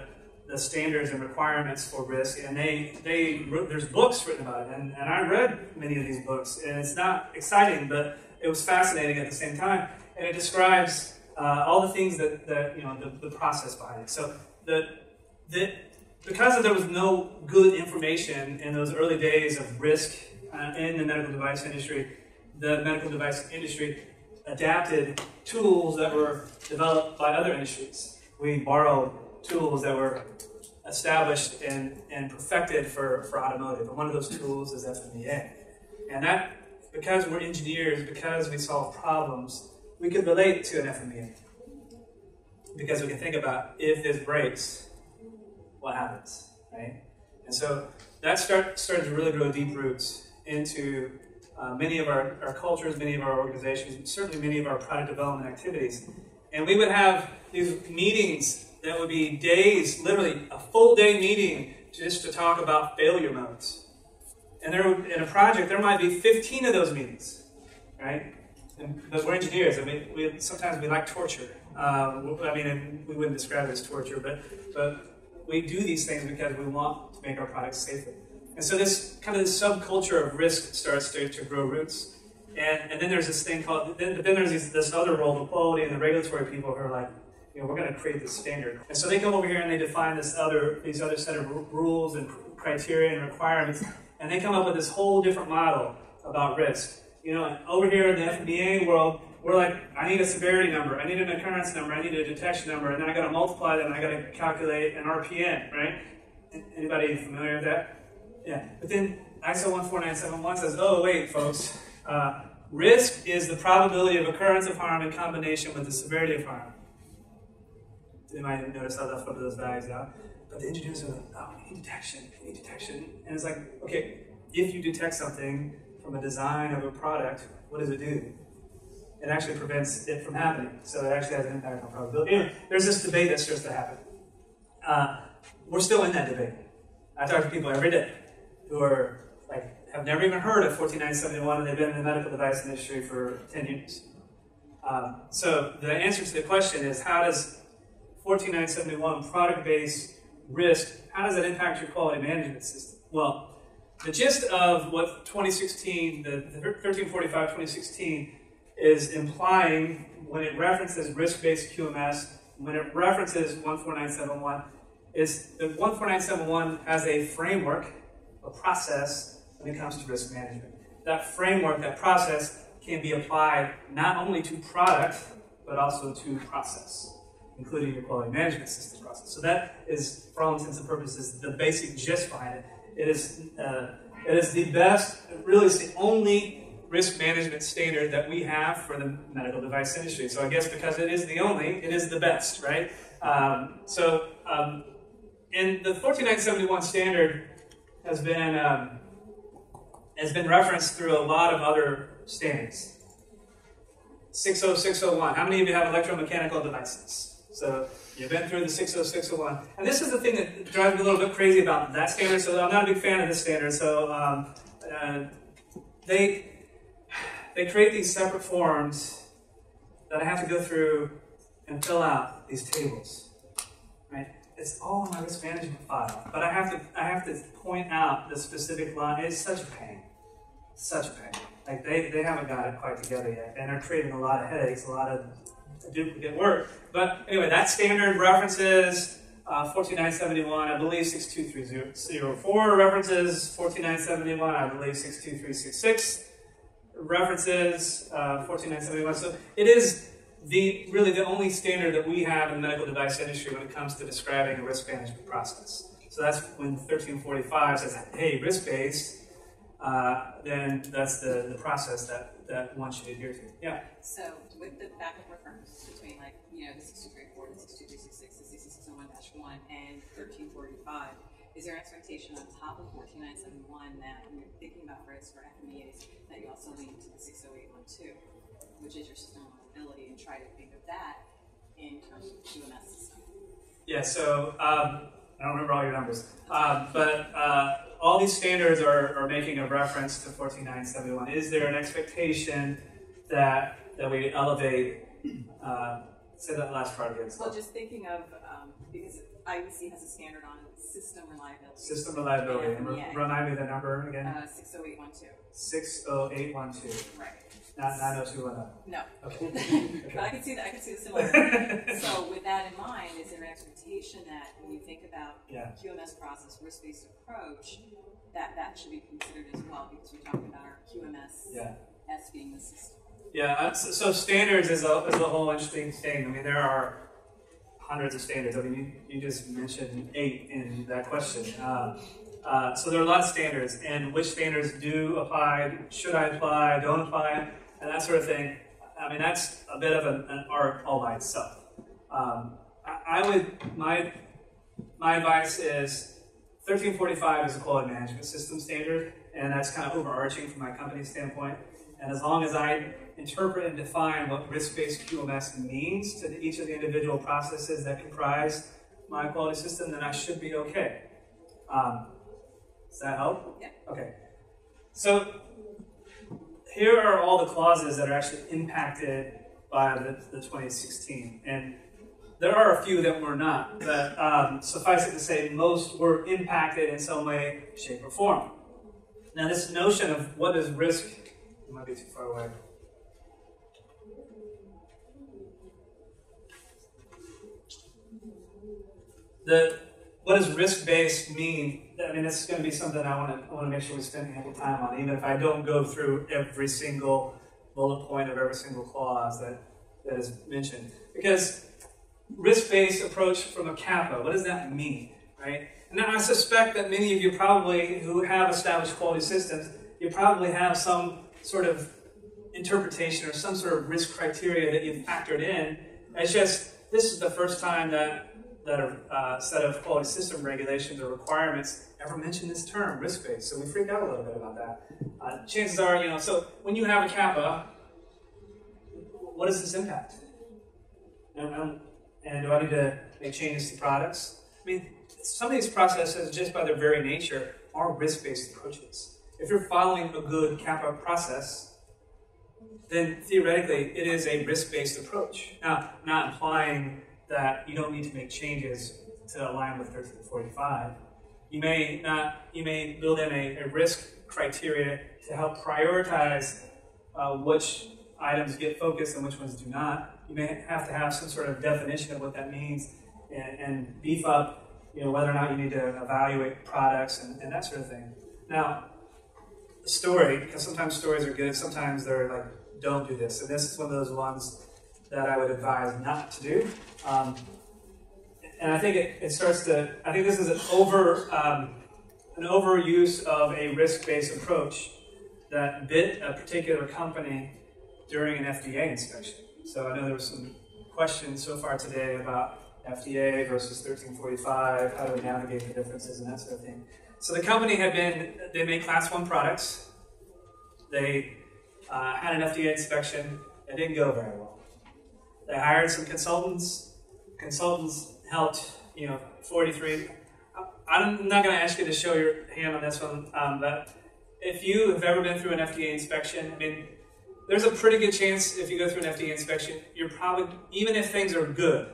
the standards and requirements for risk, and there's books written about it, and I read many of these books, and it's not exciting, but it was fascinating at the same time, and it describes all the things that the process behind it. So because there was no good information in those early days of risk in the medical device industry, the medical device industry adapted tools that were developed by other industries. We borrowed tools that were established and perfected for automotive. And one of those tools is FMEA. And that, because we're engineers, because we solve problems, we could relate to an FMEA. Because we can think about, if this breaks, what happens, right? And so that started to really grow deep roots into many of our cultures, many of our organizations, certainly many of our product development activities. And we would have these meetings that would be days, literally a full day meeting just to talk about failure modes. And in a project, there might be 15 of those meetings, right? But we're engineers. I mean, sometimes we like torture. And we wouldn't describe it as torture, but we do these things because we want to make our products safer. And so this subculture of risk starts to grow roots. And then there's this thing called, then there's this other role, the quality and the regulatory people who are like, we're going to create this standard. And so they come over here and they define these other set of rules and criteria and requirements, and they come up with this whole different model about risk. Over here in the FMEA world, we're like, I need a severity number, I need an occurrence number, I need a detection number, and then I got to multiply them, and I got to calculate an RPN, right? Anybody familiar with that? Yeah. But then ISO 14971 says, oh wait, folks, risk is the probability of occurrence of harm in combination with the severity of harm. Did anybody notice how I left one of those values out? But the engineers are like, oh, we need detection, we need detection. And it's like, okay, if you detect something from a design of a product, what does it do? It actually prevents it from happening. So it actually has an impact on probability. Anyway, there's this debate that starts to happen. We're still in that debate. I talk to people every day who are like, have never even heard of 14971, and they've been in the medical device industry for 10 years. So the answer to the question is, how does 14971 product-based risk, how does that impact your quality management system? Well, the gist of what 2016, the 1345 2016 is implying when it references risk-based QMS, when it references 14971, is that 14971 has a framework, a process, when it comes to risk management. That framework, that process, can be applied not only to product, but also to process, including your quality management system process. So that is, for all intents and purposes, the basic gist behind it. It is the best, really it's the only risk management standard that we have for the medical device industry. So I guess because it is the only, it is the best, right? And the 14971 standard has been referenced through a lot of other standards. 60601. How many of you have electromechanical devices? So you've been through the 60601. And this is the thing that drives me a little bit crazy about that standard. So I'm not a big fan of this standard. So they create these separate forms that I have to go through and fill out these tables. Right? It's all in my risk management file. But I have to point out the specific line. It's such a pain. Such a pain. Like they haven't got it quite together yet, and are creating a lot of headaches, a lot of duplicate work. But anyway, that standard references 14971, I believe 62304 references 14971, I believe 62366 references 14971. So it is really the only standard that we have in the medical device industry when it comes to describing a risk management process. So that's when 1345 says, hey, risk-based, then that's the process that one should adhere to. Yeah? So with the backup reference between the 6234, the 62366, the 6601-1, and 1345, is there an expectation on top of 14971 that when you're thinking about risk for FMEAs that you also lean to the 60812, which is your system reliability, and try to think of that in terms of QMS system? Yeah, so I don't remember all your numbers, but all these standards are making a reference to 14971. Is there an expectation that we elevate, say that last part again. Well, just thinking of, because IBC has a standard on system reliability. System reliability, and remind me the number again? 60812. 60812. Right. Not 90210. No. Okay. But I can see the similarity. So with that in mind, is there an expectation that when you think about QMS process, risk-based approach, that should be considered as well, because we're talking about our QMS S being the system? Yeah, so standards is a whole interesting thing. I mean, there are hundreds of standards. I mean, you just mentioned 8 in that question. So there are a lot of standards, and which standards do apply, should I apply, don't apply, and that sort of thing. I mean, that's a bit of an art all by itself. My advice is 1345 is a quality management system standard, and that's kind of overarching from my company's standpoint. And as long as I interpret and define what risk-based QMS means to each of the individual processes that comprise my quality system, then I should be okay. Does that help? Yeah. Okay. So here are all the clauses that are actually impacted by the 2016. And there are a few that were not, but suffice it to say, most were impacted in some way, shape, or form. Now this notion of what is risk, it might be too far away. What does risk-based mean? I mean, this is going to be something I want to make sure we spend ample time on, even if I don't go through every single bullet point of every single clause that is mentioned. Because risk-based approach from a CAPA, what does that mean, right? And I suspect that many of you probably, who have established quality systems, you probably have some sort of interpretation or some sort of risk criteria that you've factored in. It's just, this is the first time that set of quality system regulations or requirements ever mention this term, risk-based. So we freaked out a little bit about that. Chances are, so when you have a kappa, what does this impact? And do I need to make changes to products? I mean, some of these processes, just by their very nature, are risk-based approaches. If you're following a good kappa process, then theoretically it is a risk-based approach. Now, not implying that you don't need to make changes to align with 1345. You may build in a risk criteria to help prioritize which items get focused and which ones do not. You may have to have some sort of definition of what that means and beef up whether or not you need to evaluate products and that sort of thing. Now, the story, because sometimes stories are good, sometimes they're like, don't do this. And this is one of those ones that I would advise not to do. And I think it starts to, I think this is an overuse of a risk-based approach that bit a particular company during an FDA inspection. So I know there was some questions so far today about FDA versus 1345, how do we navigate the differences and that sort of thing. So the company they made class 1 products. They had an FDA inspection. It didn't go very well. They hired some consultants. Consultants helped, 43. I'm not going to ask you to show your hand on this one, but if you have ever been through an FDA inspection, I mean, there's a pretty good chance if you go through an FDA inspection, you're probably, even if things are good,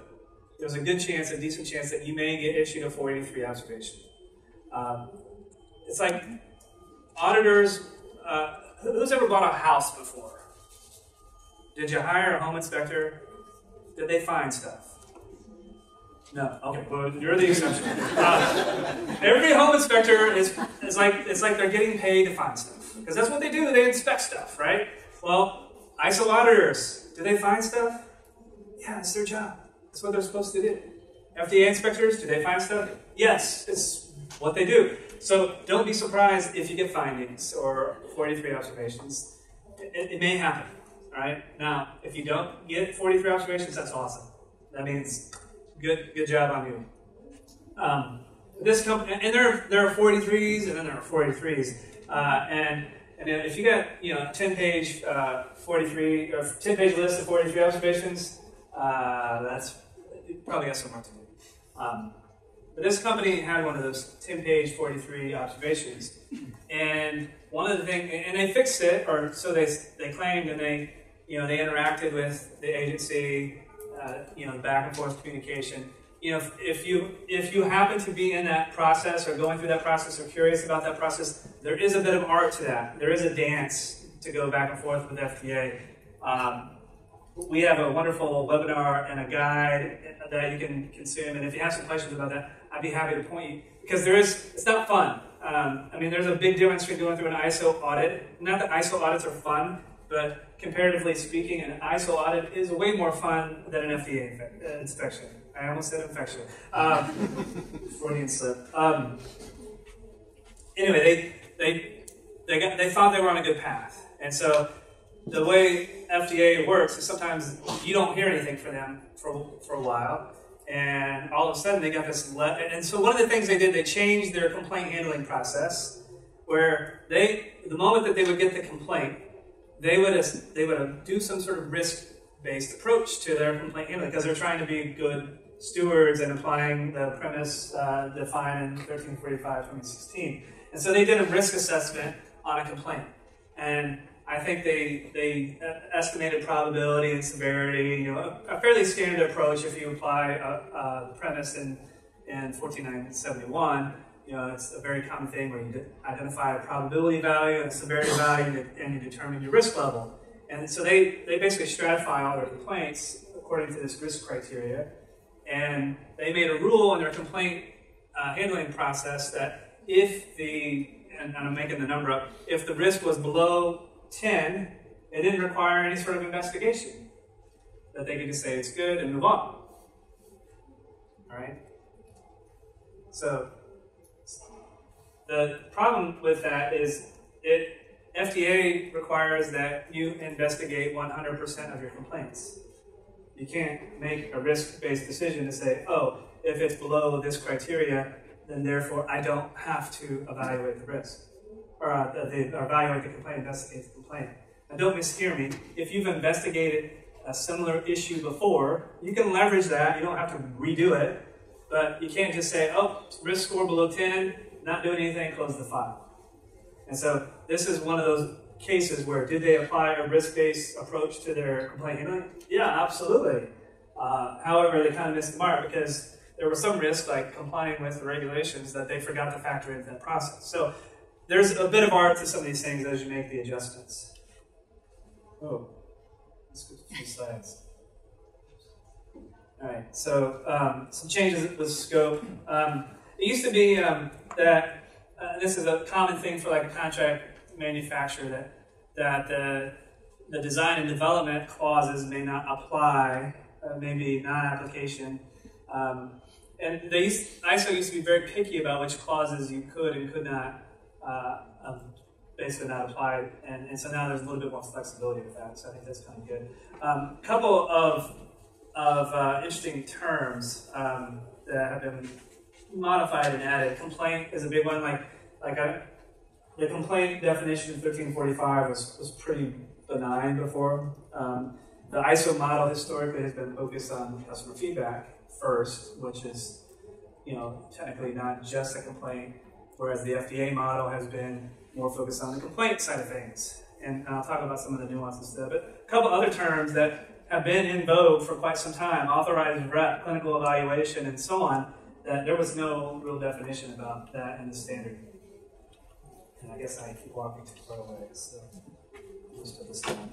there's a good chance, a decent chance that you may get issued a 483 observation. It's like auditors, who's ever bought a house before? Did you hire a home inspector? Did they find stuff? No. Okay, well, you're the exception. Every home inspector is like they're getting paid to find stuff. Because that's what they do, they inspect stuff, right? Well, ISO auditors, do they find stuff? Yeah, it's their job. That's what they're supposed to do. FDA inspectors, do they find stuff? Yes, it's what they do. So don't be surprised if you get findings or 43 observations. It may happen, all right? Now, if you don't get 43 observations, that's awesome. That means good job on you. This company, and there are 43s, and then there are 43s, and if you got 10-page 43 or 10-page list of 43 observations, that's you probably got some work to do. But this company had one of those 10-page 43 observations, and one of the things, and they fixed it, or so they claimed, and they interacted with the agency, back and forth communication. If you happen to be in that process or going through that process or curious about that process, there is a bit of art to that. There is a dance to go back and forth with FDA. We have a wonderful webinar and a guide that you can consume, and if you have some questions about that, I'd be happy to point you, because it's not fun. There's a big difference between going through an ISO audit. Not that ISO audits are fun, but comparatively speaking, an ISO audit is way more fun than an FDA inspection. I almost said infection. Freudian slip. Anyway, they thought they were on a good path, and so the way FDA works is sometimes you don't hear anything from them for a while, and all of a sudden they got this. And so one of the things they did, they changed their complaint handling process, where the moment that they would get the complaint, they would do some sort of risk-based approach to their complaint handling, because they're trying to be good stewards and applying the premise defined in 1345/2016. And so they did a risk assessment on a complaint, and I think they estimated probability and severity, a fairly standard approach if you apply a premise in 14971. It's a very common thing where you identify a probability value and a severity value, and you determine your risk level. And so they basically stratify all their complaints according to this risk criteria. And they made a rule in their complaint handling process that and I'm making the number up, if the risk was below 10, it didn't require any sort of investigation. That they could just say it's good and move on. All right? So the problem with that is FDA requires that you investigate 100% of your complaints. You can't make a risk-based decision to say, oh, if it's below this criteria, then therefore I don't have to evaluate the risk, or evaluate the complaint, investigate the complaint. Now don't mishear me. If you've investigated a similar issue before, you can leverage that. You don't have to redo it, but you can't just say, oh, risk score below 10, not doing anything, close the file. And so this is one of those cases where did they apply a risk-based approach to their complaint handling? Yeah, absolutely. However, they kind of missed the mark because there was some risk, like complying with the regulations, that they forgot to factor into that process. So there's a bit of art to some of these things as you make the adjustments. Oh, let's go to a few slides. All right, so some changes with scope. It used to be that this is a common thing for like a contract manufacturer that the design and development clauses may not apply, maybe non-application. And ISO used to be very picky about which clauses you could and could not basically not apply, and so now there's a little bit more flexibility with that, so I think that's kind of good. A couple of interesting terms that have been modified and added. Complaint is a big one. The complaint definition in 1345 was pretty benign before. The ISO model historically has been focused on customer feedback first, which is, technically not just a complaint, whereas the FDA model has been more focused on the complaint side of things. And I'll talk about some of the nuances there. But a couple other terms that have been in vogue for quite some time, authorized rep, clinical evaluation, and so on, that there was no real definition about that in the standard. And I guess I keep walking too far away, so let's put this down.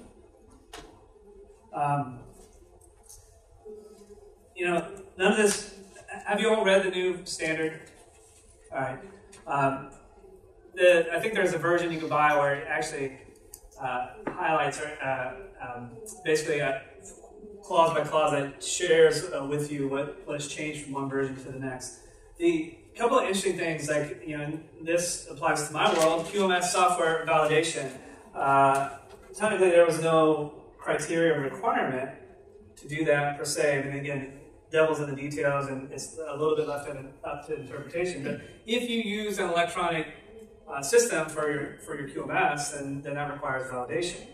None of this, have you all read the new standard? All right. I think there's a version you can buy where it actually highlights basically clause by clause that shares with you what has changed from one version to the next. The couple of interesting things, and this applies to my world, QMS software validation. Technically, there was no criteria requirement to do that per se. I mean, again, devil's in the details, and it's a little bit left up to interpretation. But if you use an electronic system for your QMS, then that requires validation.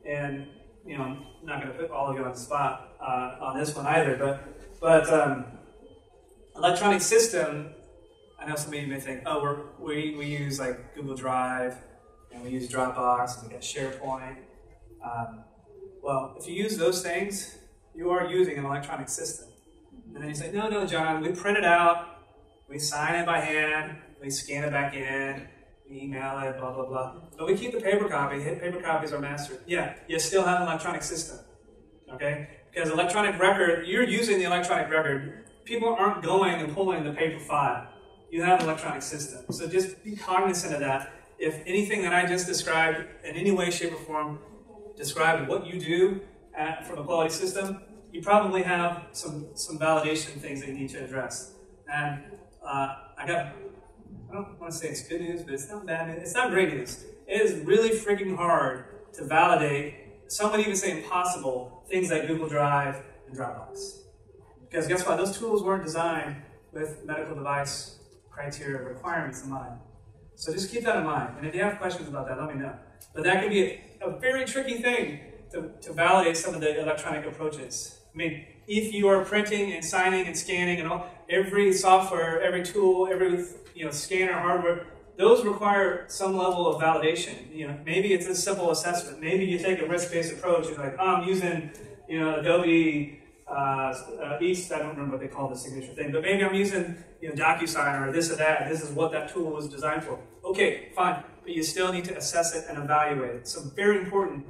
And I'm not going to put all of you on the spot on this one either. But electronic system, I know some of you may think, oh, we use like Google Drive, and we use Dropbox, and we got SharePoint. Well, if you use those things, you are using an electronic system. And then you say, no, John, we print it out, we sign it by hand, we scan it back in, we email it, blah, blah, blah. But we keep the paper copy. Paper copies are mastered. Yeah, you still have an electronic system, okay? Because electronic record, you're using the electronic record. People aren't going and pulling the paper file. You have an electronic system. So just be cognizant of that. If anything that I just described in any way, shape, or form described what you do from a quality system, you probably have some validation things that you need to address. And I don't want to say it's good news, but it's not bad news. It's not great news. It is really freaking hard to validate, some would even say impossible, things like Google Drive and Dropbox. Because guess what? Those tools weren't designed with medical device criteria requirements in mind. So just keep that in mind. And if you have questions about that, let me know. But that can be a very tricky thing to validate some of the electronic approaches. I mean, if you are printing and signing and scanning and all, every software, every tool, every scanner, hardware, those require some level of validation. Maybe it's a simple assessment. Maybe you take a risk-based approach. You're like, I'm using, Adobe East. I don't remember what they call the signature thing, but maybe I'm using, DocuSign or this or that. This is what that tool was designed for. Okay, fine, but you still need to assess it and evaluate it. So very important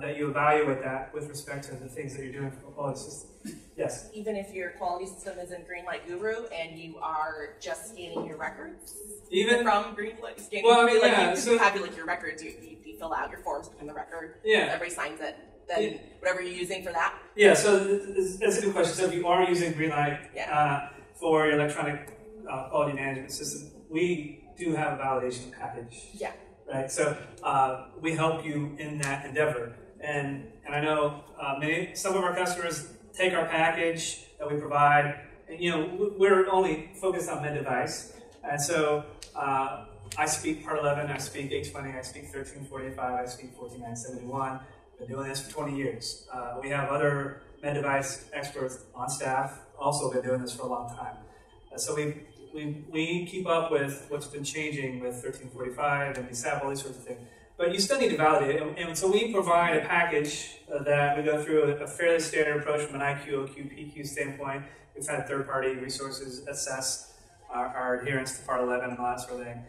that you evaluate that with respect to the things that you're doing for a quality system. Yes? Even if your quality system is in Greenlight Guru and you are just scanning your records? Even from Greenlight scanning? Well, I mean, you have your records, you fill out your forms in the record. Yeah. Everybody signs it. Then whatever you're using for that? Yeah, so that's a good question. So if you are using Greenlight for your electronic quality management system, we do have a validation package. Yeah. Right, so we help you in that endeavor, and I know some of our customers take our package that we provide we're only focused on med device, and so I speak Part 11, I speak 820, I speak 13485, I speak 14971. Been doing this for 20 years. We have other med device experts on staff, also been doing this for a long time. So we keep up with what's been changing with 1345 and BSAP, all these sorts of things. But you still need to validate it, and so we provide a package that we go through a fairly standard approach from an IQ, OQ, PQ standpoint. We've had third-party resources assess our adherence to Part 11 and all that sort of thing.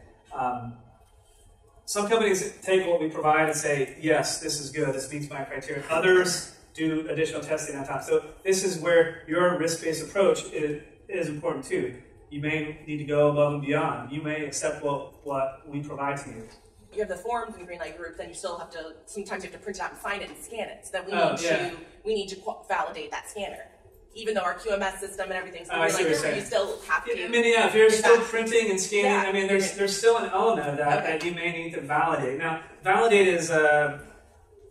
Some companies take what we provide and say, yes, this is good, this meets my criteria. Others do additional testing on top. So this is where your risk-based approach is important too. You may need to go above and beyond. You may accept what we provide to you. You have the forms in Greenlight Group, then you still have to, sometimes you have to print it out and sign it and scan it. So that we need to validate that scanner. Even though our QMS system and everything's Greenlight Group, you still have to. I mean, yeah, if you're still printing and scanning, I mean, there's still an element of that that you may need to validate. Now, validate is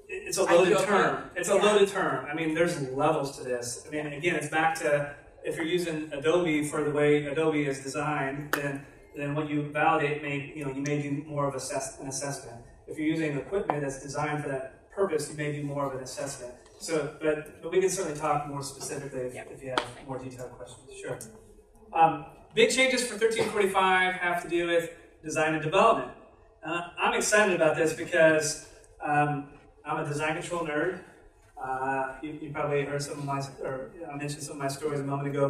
it's a loaded term. It's a loaded term. I mean, there's levels to this. I mean, again, it's back to if you're using Adobe for the way Adobe is designed, then what you validate you may do more of an assessment. If you're using equipment that's designed for that purpose, you may do more of an assessment. So, but we can certainly talk more specifically if you have more detailed questions. Sure. Big changes for 1345 have to do with design and development. I'm excited about this because I'm a design control nerd. You probably heard I mentioned some of my stories a moment ago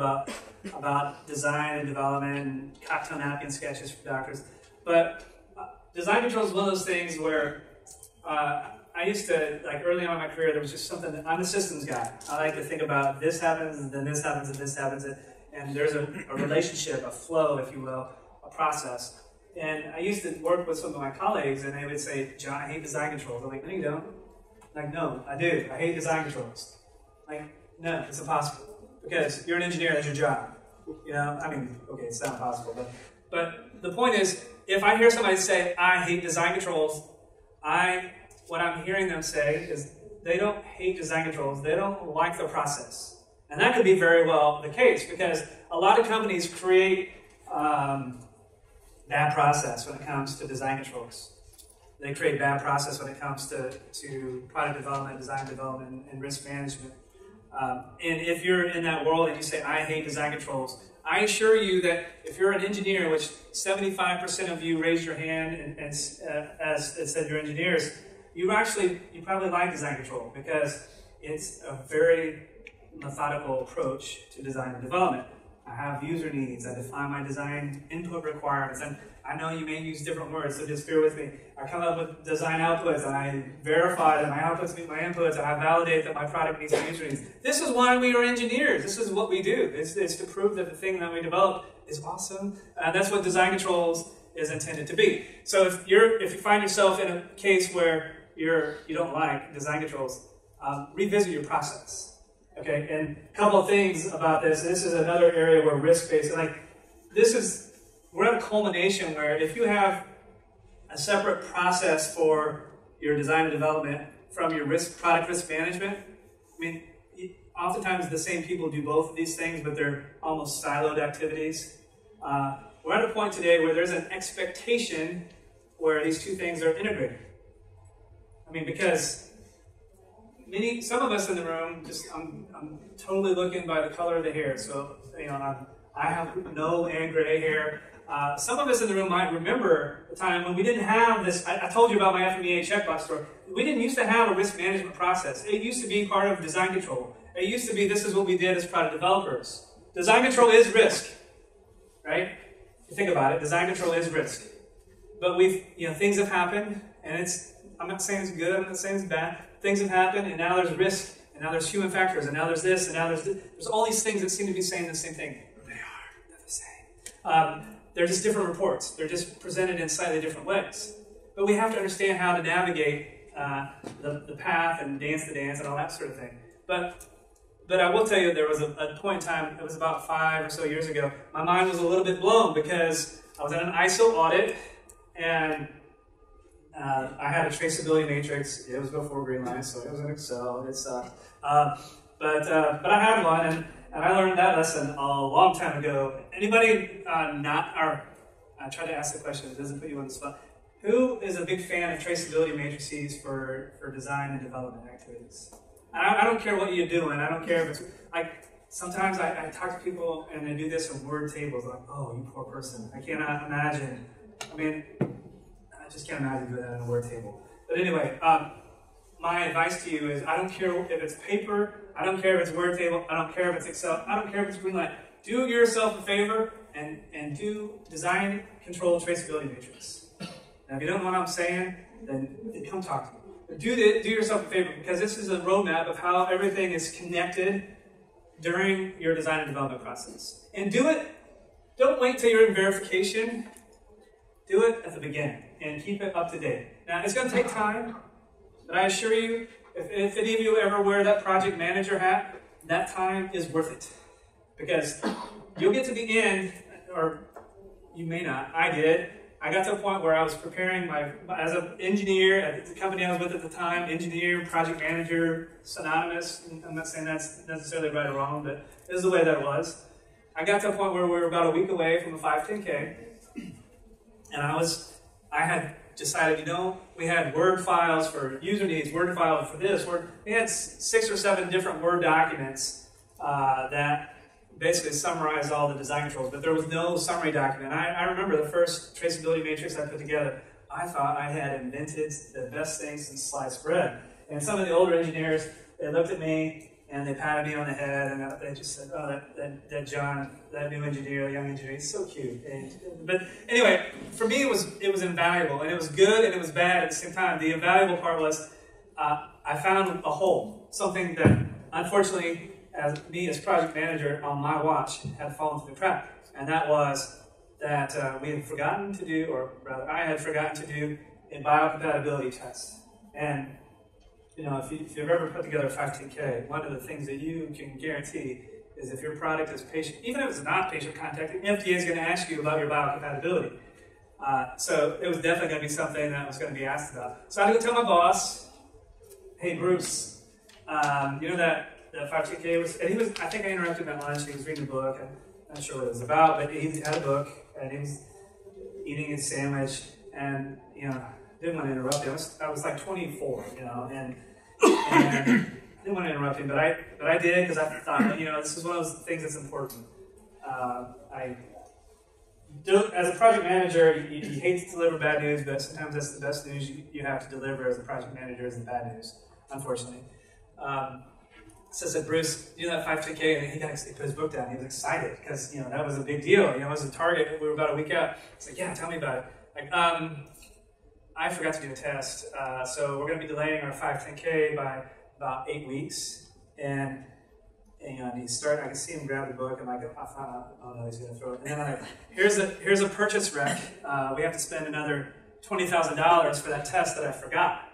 about design and development and cocktail napkin sketches for doctors. But design control is one of those things where I used to, like early on in my career, there was just something that I'm a systems guy. I like to think about this happens, and then this happens, and this happens, and there's a relationship, a flow, if you will, a process. And I used to work with some of my colleagues, and they would say, John, I hate design controls. I'm like, no, you don't. Like, no, I do. I hate design controls. Like, no, it's impossible. Because you're an engineer, that's your job. I mean, okay, it's not impossible. But the point is, if I hear somebody say, I hate design controls, what I'm hearing them say is they don't hate design controls, they don't like the process. And that could be very well the case, because a lot of companies create bad process when it comes to design controls. They create bad process when it comes to product development, design development, and risk management. And if you're in that world and you say, I hate design controls, I assure you that if you're an engineer, which 75% of you raised your hand and as it said you're engineers, you probably like design control because it's a very methodical approach to design and development. I have user needs, I define my design input requirements, and I know you may use different words, so just bear with me. I come up with design outputs, and I verify that my outputs meet my inputs, and I validate that my product meets my user needs. This is why we are engineers. This is what we do. It's to prove that the thing that we develop is awesome, and that's what design controls is intended to be. So if you find yourself in a case where you don't like design controls, revisit your process. Okay, and a couple of things about this. This is another area where risk-based, we're at a culmination where if you have a separate process for your design and development from your product risk management, I mean, oftentimes the same people do both of these things, but they're almost siloed activities. We're at a point today where there's an expectation where these two things are integrated. I mean, because some of us in the room, I'm totally looking by the color of the hair. So, I have no and gray hair. Some of us in the room might remember the time when we didn't have this. I told you about my FMEA checkbox story. We didn't used to have a risk management process. It used to be part of design control. It used to be this is what we did as product developers. Design control is risk, right? You think about it. Design control is risk. But things have happened, and I'm not saying it's good. I'm not saying it's bad. Things have happened, and now there's risk, and now there's human factors, and now there's this, and now there's all these things that seem to be saying the same thing. They're the same. They're just different reports. They're just presented in slightly different ways. But we have to understand how to navigate the path and dance the dance and all that sort of thing. But I will tell you, there was a point in time, it was about 5 or so years ago, my mind was a little bit blown because I was at an ISO audit, and I had a traceability matrix. It was before Greenlight, so it was in Excel. It sucked. But I had one, And I learned that lesson a long time ago. Anybody I try to ask the question, it doesn't put you on the spot. Who is a big fan of traceability matrices for design and development activities? I don't care what you're doing. I don't care if it's like, sometimes I talk to people and they do this in word tables, like, oh, you poor person. I cannot imagine. I mean, I just can't imagine doing that in a word table. But anyway, my advice to you is, I don't care if it's paper, I don't care if it's word table, I don't care if it's Excel, I don't care if it's Greenlight. Do yourself a favor and do design control traceability matrix. Now, if you don't know what I'm saying, then come talk to me. But do yourself a favor, because this is a roadmap of how everything is connected during your design and development process. And do it, don't wait till you're in verification. Do it at the beginning and keep it up to date. Now, it's going to take time, but I assure you, if any of you ever wear that project manager hat, that time is worth it. Because you'll get to the end, or you may not. I did. I got to a point where I was preparing as an engineer at the company I was with at the time, engineer, project manager, synonymous. I'm not saying that's necessarily right or wrong, but this is the way that it was. I got to a point where we were about a week away from a 510K, and I had decided, we had Word files for user needs, Word files for this, we had 6 or 7 different Word documents that basically summarize all the design controls, but there was no summary document. I remember the first traceability matrix I put together, I thought I had invented the best thing since sliced bread. And some of the older engineers, they looked at me and they patted me on the head and they just said, oh, that Jon, that new engineer, young engineer, he's so cute. But anyway, for me it was invaluable, and it was good and it was bad at the same time. The invaluable part was I found a hole, something that unfortunately as project manager on my watch had fallen through the crack, and that was that we had forgotten to do, or rather I had forgotten to do, a biocompatibility test. And if you've ever put together a 510K, one of the things that you can guarantee is if your product is patient, even if it's not patient contact, the FDA is going to ask you about your biocompatibility. So it was definitely going to be something that was going to be asked about. So I had to go tell my boss, hey Bruce, that 510K was, and I think I interrupted him at lunch, he was reading a book, I'm not sure what it was about, but he had a book, and he was eating his sandwich, and, didn't want to interrupt him. I was like 24, and I didn't want to interrupt him, but I did, because I thought, this is one of those things that's important. As a project manager, you hate to deliver bad news, but sometimes that's the best news you have to deliver as a project manager is the bad news, unfortunately. So I said, Bruce, that 510K, and he put his book down. He was excited because that was a big deal. It was a target. We were about a week out. He's like, yeah, tell me about it. I forgot to do a test, so we're going to be delaying our 510K by about 8 weeks. And he started. I can see him grab the book, and I found out, oh no, he's going to throw it. And then I'm like, here's a purchase rec. We have to spend another $20,000 for that test that I forgot.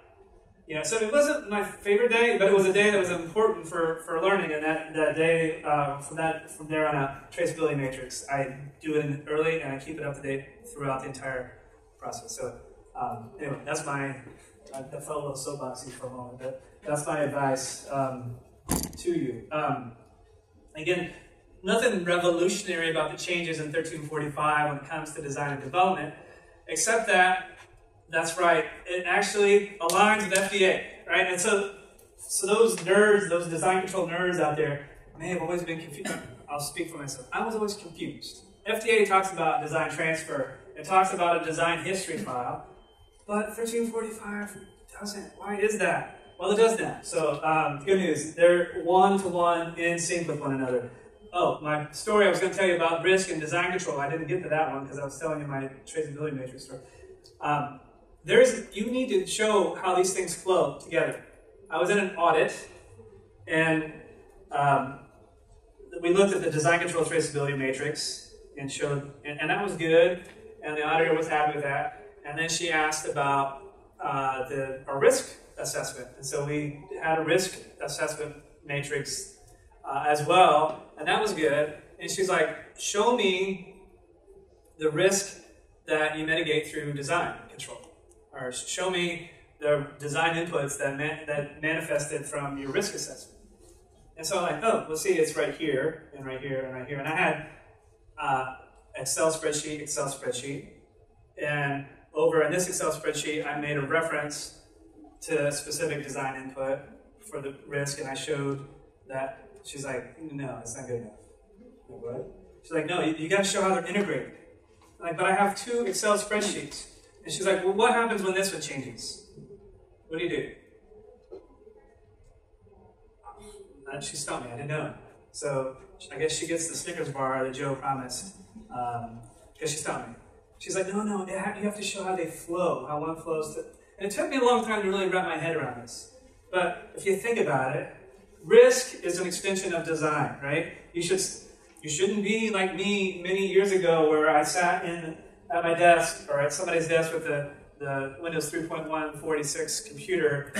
So it wasn't my favorite day, but it was a day that was important for learning, and that day, from there on out, traceability matrix, I do it early, and I keep it up to date throughout the entire process. So anyway, that's I felt a little soapboxy for a moment, but that's my advice to you. Again, nothing revolutionary about the changes in 1345 when it comes to design and development, except that that's right. It actually aligns with FDA, right? And so those nerds, those design control nerds out there, may have always been confused. I'll speak for myself. I was always confused. FDA talks about design transfer. It talks about a design history file, but 1345 doesn't. Why is that? Well, it does now. So good news. They're one-to-one in sync with one another. Oh, my story I was going to tell you about risk and design control. I didn't get to that one because I was telling you my traceability matrix story. You need to show how these things flow together. I was in an audit, and we looked at the design control traceability matrix and showed, and that was good, and the auditor was happy with that. And then she asked about our risk assessment, and so we had a risk assessment matrix as well, and that was good. And she's like, show me the risk that you mitigate through design control. Or show me the design inputs that manifested from your risk assessment. And so I'm like, oh, let's see, it's right here, and right here, and right here. And I had Excel spreadsheet, and over in this Excel spreadsheet, I made a reference to a specific design input for the risk, and I showed that. She's like, no, it's not good enough. I'm like, what? She's like, no, you got to show how they're integrated. I'm like, but I have 2 Excel spreadsheets. And she's like, well, what happens when this one changes? What do you do? And she stumped me. I didn't know. So I guess she gets the Snickers bar that Joe promised because she stumped me. She's like, no, you have to show how they flow, how one flows. And it took me a long time to really wrap my head around this. But if you think about it, risk is an extension of design, right? You shouldn't be like me many years ago where I sat at my desk or at somebody's desk with the Windows 3.1 46 computer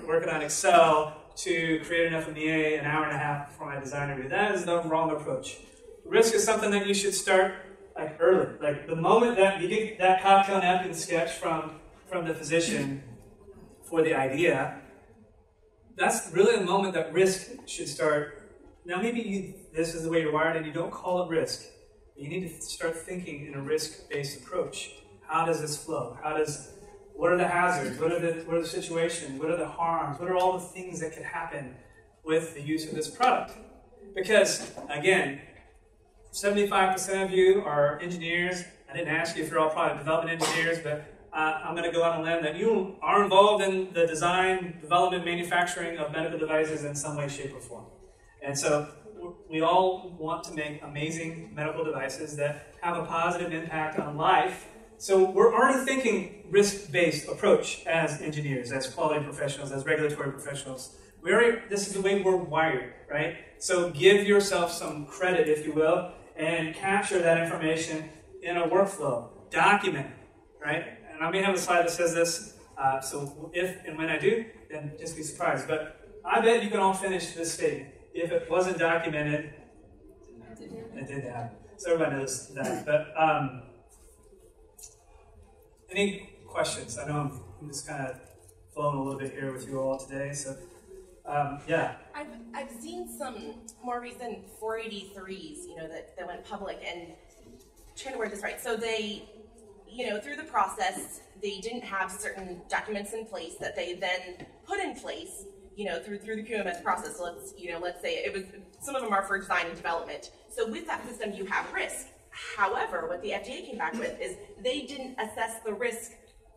working on Excel to create an FMEA an hour and a half before my design review. That is the wrong approach. Risk is something that you should start like early. Like the moment that you get that cocktail napkin sketch from the physician for the idea, that's really the moment that risk should start. Now maybe this is the way you're wired and you don't call it risk. But you need to start thinking in a risk-based approach. How does this flow? What are the hazards? What are the situations? What are the harms? What are all the things that could happen with the use of this product? Because, again, 75% of you are engineers. I didn't ask you if you're all product development engineers, but I'm going to go on a limb that you are involved in the design, development, manufacturing of medical devices in some way, shape, or form. And so we all want to make amazing medical devices that have a positive impact on life. So we're already thinking risk-based approach as engineers, as quality professionals, as regulatory professionals. This is the way we're wired, right? So give yourself some credit, if you will, and capture that information in a workflow. Document it, right? And I may have a slide that says this, so if and when I do, then just be surprised. But I bet you can all finish this statement. If it wasn't documented, it didn't happen. So everybody knows that. But any questions? I know I'm just kind of flowing a little bit here with you all today. So yeah. I've seen some more recent 483s, that went public, and I'm trying to word this right. So they, through the process, they didn't have certain documents in place that they then put in place, through the QMS process. So let's say it was, some of them are for design and development. So with that system, you have risk. However, what the FDA came back with is they didn't assess the risk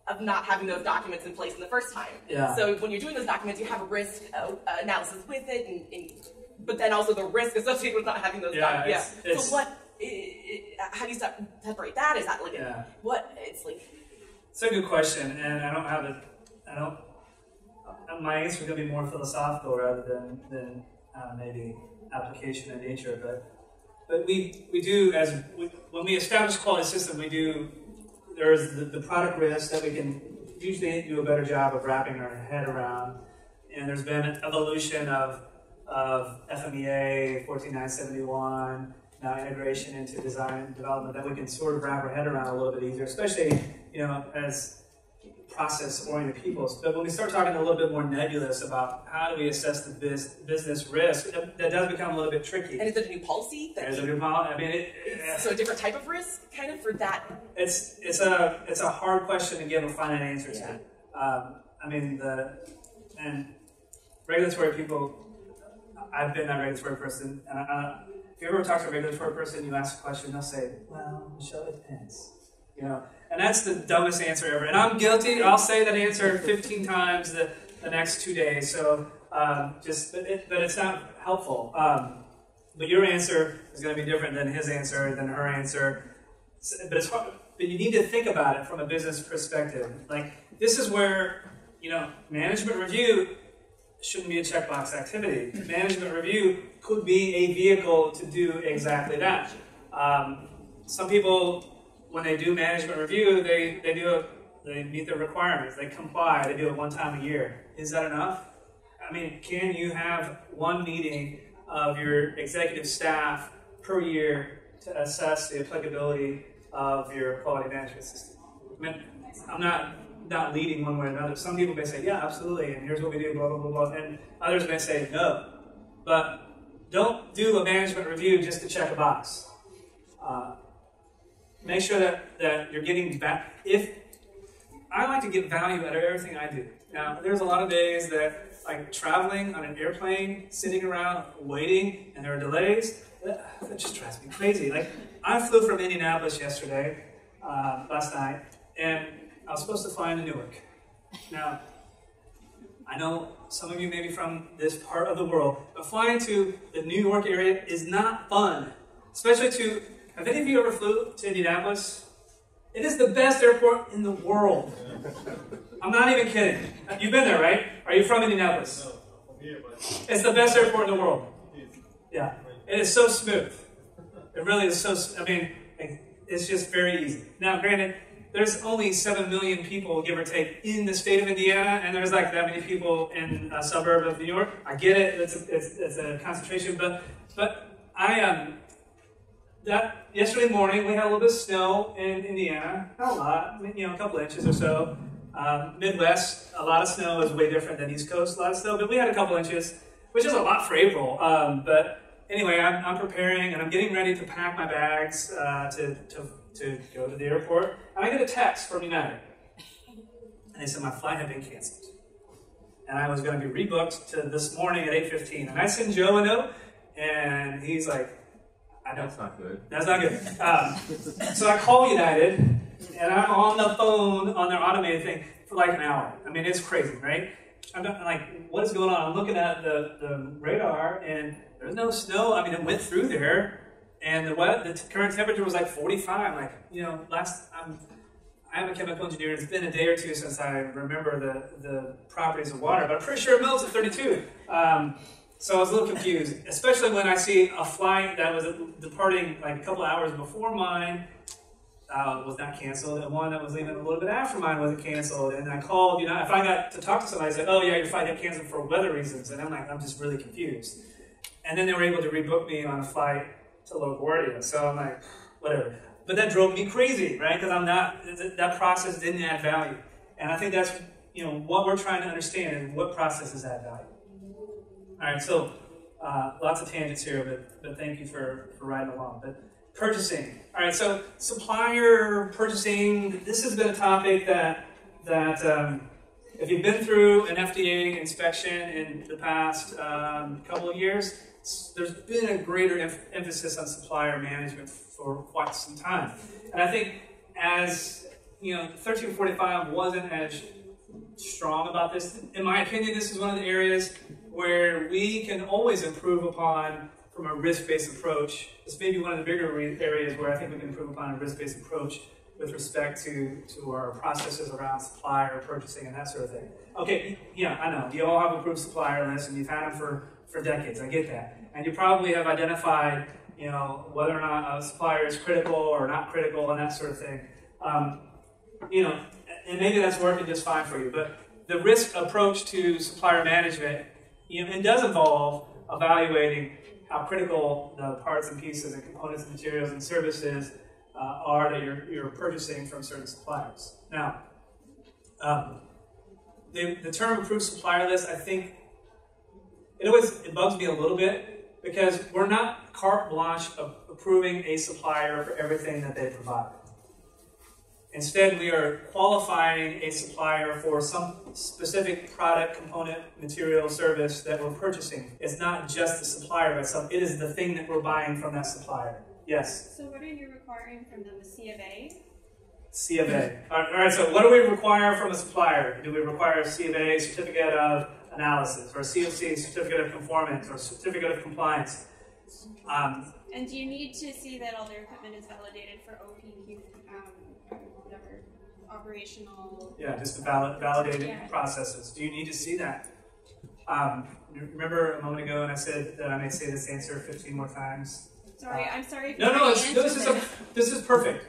of not having those documents in place in the first time. Yeah. So when you're doing those documents, you have a risk analysis with it, but then also the risk associated with not having those documents. Yeah. So how do you separate that? Is that like it's like? It's a good question, and my answer is going to be more philosophical rather than maybe application in nature, but we do, when we establish quality system, there's the product risk that we can usually do a better job of wrapping our head around, and there's been an evolution of FMEA 14971, now integration into design and development that we can sort of wrap our head around a little bit easier, especially as process-oriented people. But when we start talking a little bit more nebulous about how do we assess the business risk, that does become a little bit tricky. And is it a new policy? There's a new policy. I mean, so a different type of risk, kind of, for that? It's a hard question to give a finite answer to. And regulatory people, I've been a regulatory person, and if you ever talk to a regulatory person, you ask a question, they'll say, well, Michelle, it depends. And that's the dumbest answer ever. And I'm guilty. I'll say that answer 15 times the next 2 days. So but it's not helpful. But your answer is going to be different than his answer, than her answer. But it's hard. But you need to think about it from a business perspective. Like, this is where, management review shouldn't be a checkbox activity. Management review could be a vehicle to do exactly that. Some people, when they do management review, they meet their requirements, they comply, they do it one time a year. Is that enough? I mean, can you have one meeting of your executive staff per year to assess the applicability of your quality management system? I mean, I'm not leading one way or another. Some people may say, yeah, absolutely, and here's what we do, blah, blah, blah, blah, and others may say, no. But don't do a management review just to check a box. Make sure that you're getting back. I like to get value out of everything I do. Now, there's a lot of days that, like traveling on an airplane, sitting around waiting, and there are delays. That just drives me crazy. Like, I flew from Indianapolis yesterday, last night, and I was supposed to fly into Newark. Now, I know some of you may be from this part of the world, but flying to the New York area is not fun. Especially have any of you ever flew to Indianapolis? It is the best airport in the world. I'm not even kidding. You've been there, right? Are you from Indianapolis? No, I'm here, but it's the best airport in the world. Yeah. It is so smooth. It really is so, I mean, it's just very easy. Now, granted, there's only 7 million people, give or take, in the state of Indiana, and there's like that many people in a suburb of New York. I get it, it's a concentration, but yesterday morning we had a little bit of snow in Indiana, not a lot, a couple inches or so. Midwest, a lot of snow is way different than East Coast, a lot of snow, but we had a couple inches, which is a lot for April. But anyway, I'm preparing and I'm getting ready to pack my bags to go to the airport, and I get a text from United, and they said my flight had been canceled, and I was going to be rebooked to this morning at 8:15. And I send Joe a note, and he's like, That's not good. That's not good. So I call United, and I'm on the phone on their automated thing for like an hour. I mean, it's crazy, right? I'm like, what is going on? I'm looking at the radar, and there's no snow. I mean, it went through there, and the current temperature was like 45. Like, I'm a chemical engineer. It's been a day or two since I remember the properties of water, but I'm pretty sure it melts at 32. So I was a little confused, especially when I see a flight that was departing like a couple hours before mine was not canceled, and one that was leaving a little bit after mine wasn't canceled. And I called, if I got to talk to somebody, I said, oh yeah, your flight got canceled for weather reasons. And I'm just really confused. And then they were able to rebook me on a flight to LaGuardia. So I'm like, whatever. But that drove me crazy, right? Because that process didn't add value. And I think that's, what we're trying to understand is what processes add value. All right, so lots of tangents here, but thank you for riding along. But purchasing. All right, so supplier purchasing, this has been a topic that if you've been through an FDA inspection in the past couple of years, there's been a greater emphasis on supplier management for quite some time. And I think as, 1345 wasn't as strong about this, in my opinion, this is one of the areas where we can always improve upon from a risk-based approach. This may be one of the bigger areas where I think we can improve upon a risk-based approach with respect to our processes around supplier purchasing and that sort of thing. Okay, yeah, I know. You all have approved supplier lists and you've had them for decades. I get that. And you probably have identified, whether or not a supplier is critical or not critical and that sort of thing. And maybe that's working just fine for you. But the risk approach to supplier management, it does involve evaluating how critical the parts and pieces and components and materials and services are that you're purchasing from certain suppliers. Now, the term approved supplier list, I think, it bugs me a little bit because we're not carte blanche of approving a supplier for everything that they provide. Instead, we are qualifying a supplier for some specific product, component, material, service that we're purchasing. It's not just the supplier by itself. It is the thing that we're buying from that supplier. Yes? So what are you requiring from them? A C of A? C of A. All right, so what do we require from a supplier? Do we require a C of A, certificate of analysis, or a COC, certificate of conformance, or certificate of compliance? And do you need to see that all their equipment is validated for OPQ, whatever, operational? Yeah, just the validated processes. Do you need to see that? Remember a moment ago when I said that I may say this answer 15 more times? Sorry, I'm sorry. No, this is perfect.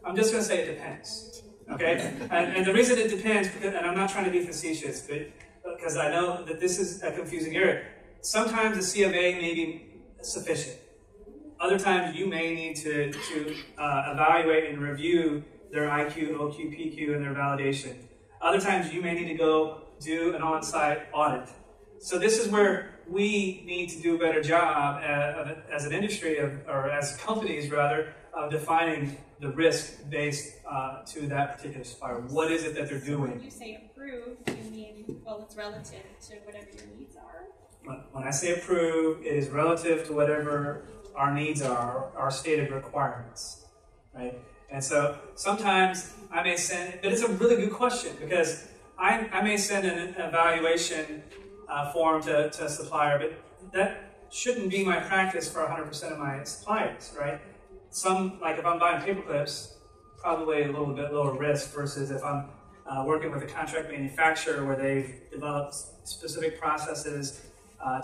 I'm just going to say it depends. Okay? And the reason it depends, and I'm not trying to be facetious, but because I know that this is a confusing area. Sometimes the C of A may be sufficient. Other times you may need to evaluate and review their IQ, OQ, PQ, and their validation. Other times you may need to go do an on-site audit. So this is where we need to do a better job as an industry, or as companies rather, of defining the risk based to that particular supplier. What is it that they're doing? When you say approve, you mean, well, it's relative to whatever your needs are? When I say approve, it is relative to whatever our needs are, our stated requirements, right? And so sometimes I may send, but it's a really good question, because I may send an evaluation form to a supplier, but that shouldn't be my practice for 100% of my suppliers, right? Some, like if I'm buying paper clips, probably a little bit lower risk versus if I'm working with a contract manufacturer where they've developed specific processes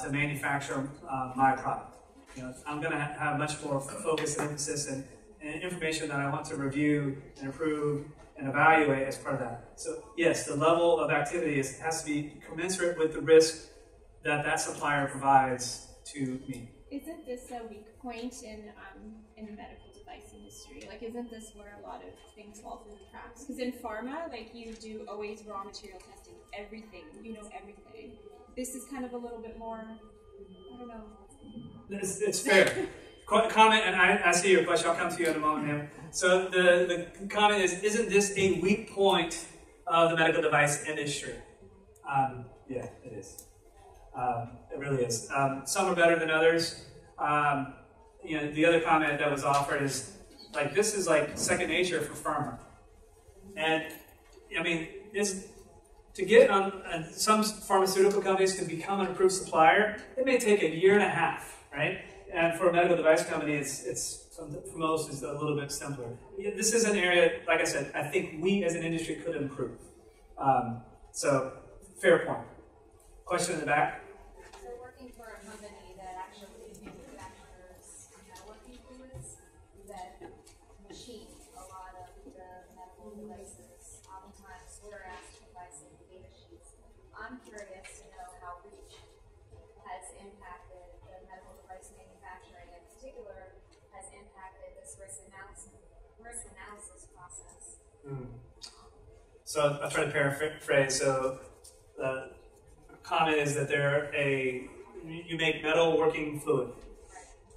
to manufacture my product. You know, I'm going to have much more focus and emphasis and information that I want to review and approve and evaluate as part of that. So yes, the level of activity has to be commensurate with the risk that that supplier provides to me. Isn't this a weak point in the medical device industry? Like, isn't this where a lot of things fall through the cracks? Because in pharma, like, you do always raw material testing, everything, you know everything. This is kind of a little bit more, I don't know. It's fair. Comment, and I see your question. I'll come to you in a moment, ma'am. So the comment is, isn't this a weak point of the medical device industry? Yeah, it is. It really is. Some are better than others. You know, the other comment that was offered is, like, this is like second nature for pharma. And, I mean, to get on, some pharmaceutical companies to become an approved supplier, it may take a year and a half, right? And for a medical device company, it's for most, it's a little bit simpler. This is an area, like I said, I think we as an industry could improve. So, fair point. Question in the back? So working for a company that actually manufactures networking fluids that machine a lot of the medical devices, oftentimes we're asked to provide some data sheets. I'm curious to know how REACH has impacted the medical device manufacturing, in particular, has impacted this risk analysis process. So I'll try to paraphrase. So the comment is that you make metal working fluid,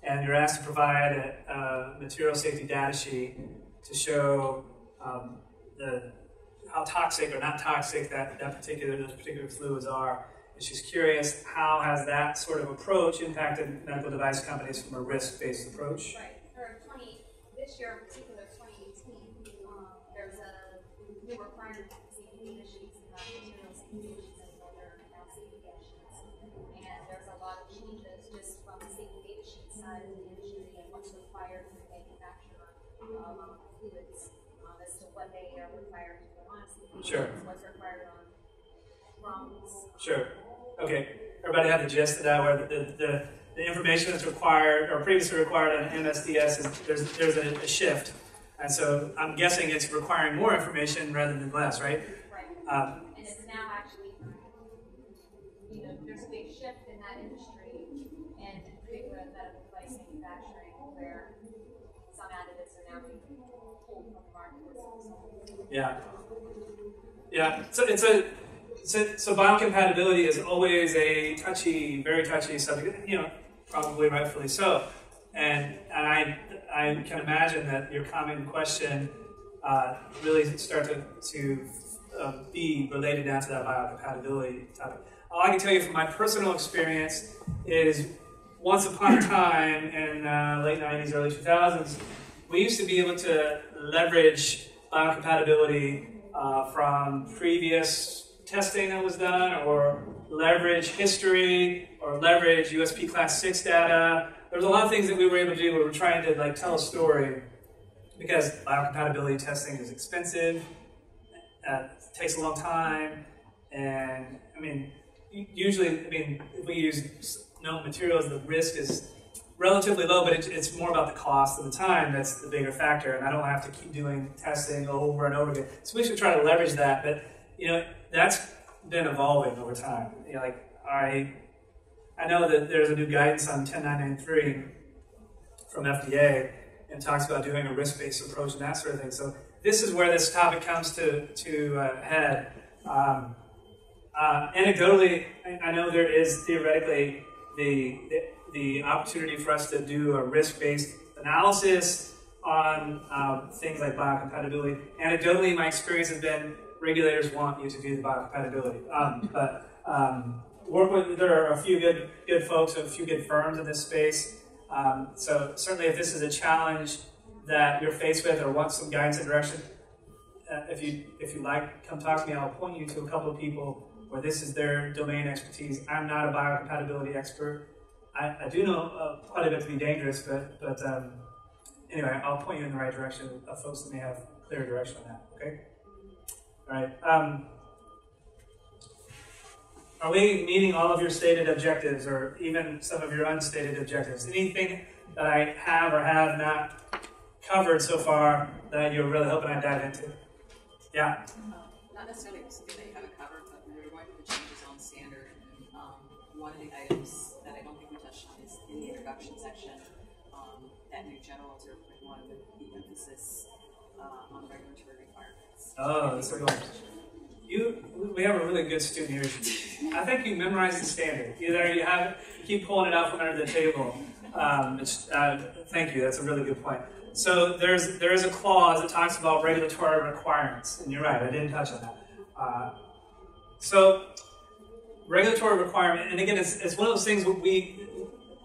and you're asked to provide a material safety data sheet to show how toxic or not toxic those particular fluids are. And she's curious, how has that sort of approach impacted medical device companies from a risk-based approach? Right. For this year in particular, 2018, there's a new requirement for safety data sheets and material safety data sheets and other safety data sheets. And there's a lot of changes just from the safety data sheet side of the industry and what's required for the manufacturer of fluids as to what they are required to put on safety Sure. what's required on drums. Sure. Okay. Everybody have the gist of that, where the information that's required or previously required on MSDS is there's a shift, and so I'm guessing it's requiring more information rather than less, right? Right. And it's now actually, there's a big shift in that industry, and in particular in medical device manufacturing, where some additives are now being pulled from the market. Yeah. Yeah. So biocompatibility is always a very touchy subject, probably rightfully so. And I can imagine that your comment and question really start to be related down to that biocompatibility topic. All I can tell you from my personal experience is, once upon a time in late 90s, early 2000s, we used to be able to leverage biocompatibility from previous testing that was done, or leverage history, or leverage USP Class 6 data. There was a lot of things that we were able to do where we were trying to tell a story, because biocompatibility testing is expensive, takes a long time, and usually, if we use known materials, the risk is relatively low, but it's more about the cost of the time that's the bigger factor, and I don't have to keep doing testing over and over again. So we should try to leverage that, but that's been evolving over time. I know that there's a new guidance on 10993 from FDA, and talks about doing a risk-based approach and that sort of thing. So this is where this topic comes to head. Anecdotally, I know there is theoretically the opportunity for us to do a risk-based analysis on things like biocompatibility. Anecdotally, my experience has been regulators want you to do the biocompatibility. There are a few good folks, a few good firms in this space. So certainly if this is a challenge that you're faced with or want some guidance and direction, if you like, come talk to me. I'll point you to a couple of people where this is their domain expertise. I'm not a biocompatibility expert. I do know quite a bit to be dangerous, but anyway, I'll point you in the right direction of folks that may have clear direction on that, okay? All right. Are we meeting all of your stated objectives or even some of your unstated objectives? Anything that I have or have not covered so far that you're really hoping I dive into? Yeah? Not necessarily something that you haven't covered, but when we were going through the changes on standard, one of the items that I don't think we touched on is in the introduction section, that new general observant one with the emphasis on regulatory requirements. Oh, that's a good one. We have a really good student here. I think you memorized the standard. Either you keep pulling it out from under the table. Thank you, that's a really good point. So there is a clause that talks about regulatory requirements, and you're right, I didn't touch on that. So regulatory requirement, and again, it's one of those things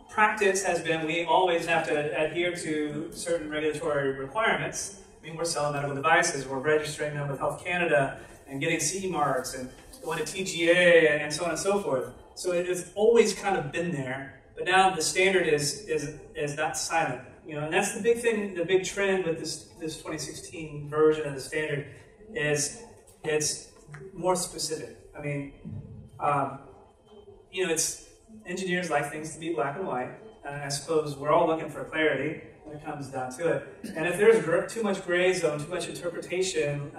practice has been we always have to adhere to certain regulatory requirements. I mean, we're selling medical devices, we're registering them with Health Canada and getting CE marks and going to TGA and so on and so forth. So it's always kind of been there, but now the standard is not silent. You know, and that's the big thing, the big trend with this 2016 version of the standard is it's more specific. I mean, you know, engineers like things to be black and white, and I suppose we're all looking for clarity when it comes down to it. And if there's too much gray zone, too much interpretation,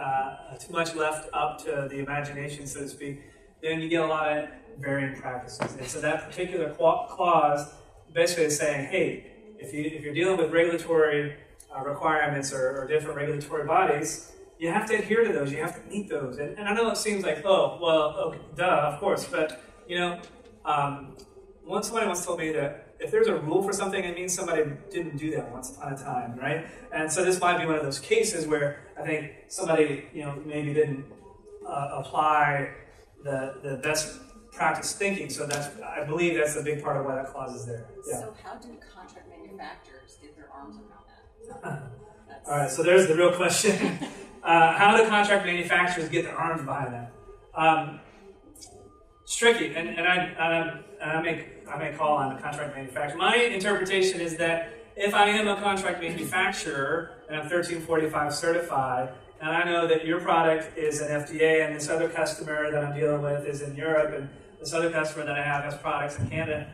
too much left up to the imagination, so to speak, then you get a lot of varying practices. And so that particular clause basically is saying, hey, if you're dealing with regulatory requirements or different regulatory bodies, you have to adhere to those, you have to meet those. And I know it seems like, oh, well, okay, duh, of course, but, you know, somebody once told me that if there's a rule for something, it means somebody didn't do that once upon a time, right? And so this might be one of those cases where I think somebody, you know, maybe didn't apply the best practice thinking. So I believe that's a big part of why that clause is there. Yeah. So how do contract manufacturers get their arms around that? All right, so there's the real question. How do contract manufacturers get their arms behind that? It's tricky, and I make call on the contract manufacturer. My interpretation is that if I am a contract manufacturer and I'm 1345 certified, and I know that your product is an FDA and this other customer that I'm dealing with is in Europe and this other customer that I have has products in Canada,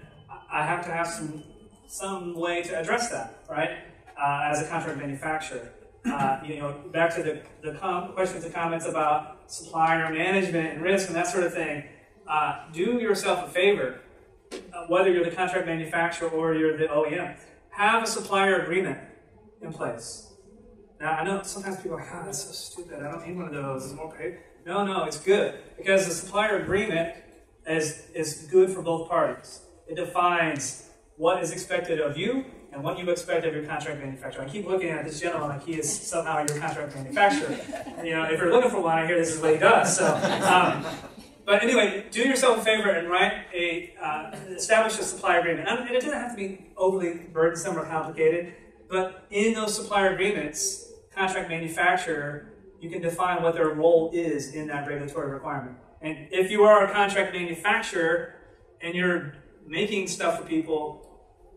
I have to have some way to address that, right? As a contract manufacturer. You know, back to the questions and comments about supplier management and risk and that sort of thing. Do yourself a favor, whether you're the contract manufacturer or you're the OEM, have a supplier agreement in place. Now, I know sometimes people are like, oh, that's so stupid, I don't need one of those, it's more paper. No, it's good, because the supplier agreement is good for both parties. It defines what is expected of you and what you expect of your contract manufacturer. I keep looking at this gentleman like he is somehow your contract manufacturer. And, you know, if you're looking for one, I hear this is what he does. So, but anyway, do yourself a favor and establish a supplier agreement. And it doesn't have to be overly burdensome or complicated, but in those supplier agreements, contract manufacturer, you can define what their role is in that regulatory requirement. And if you are a contract manufacturer and you're making stuff for people,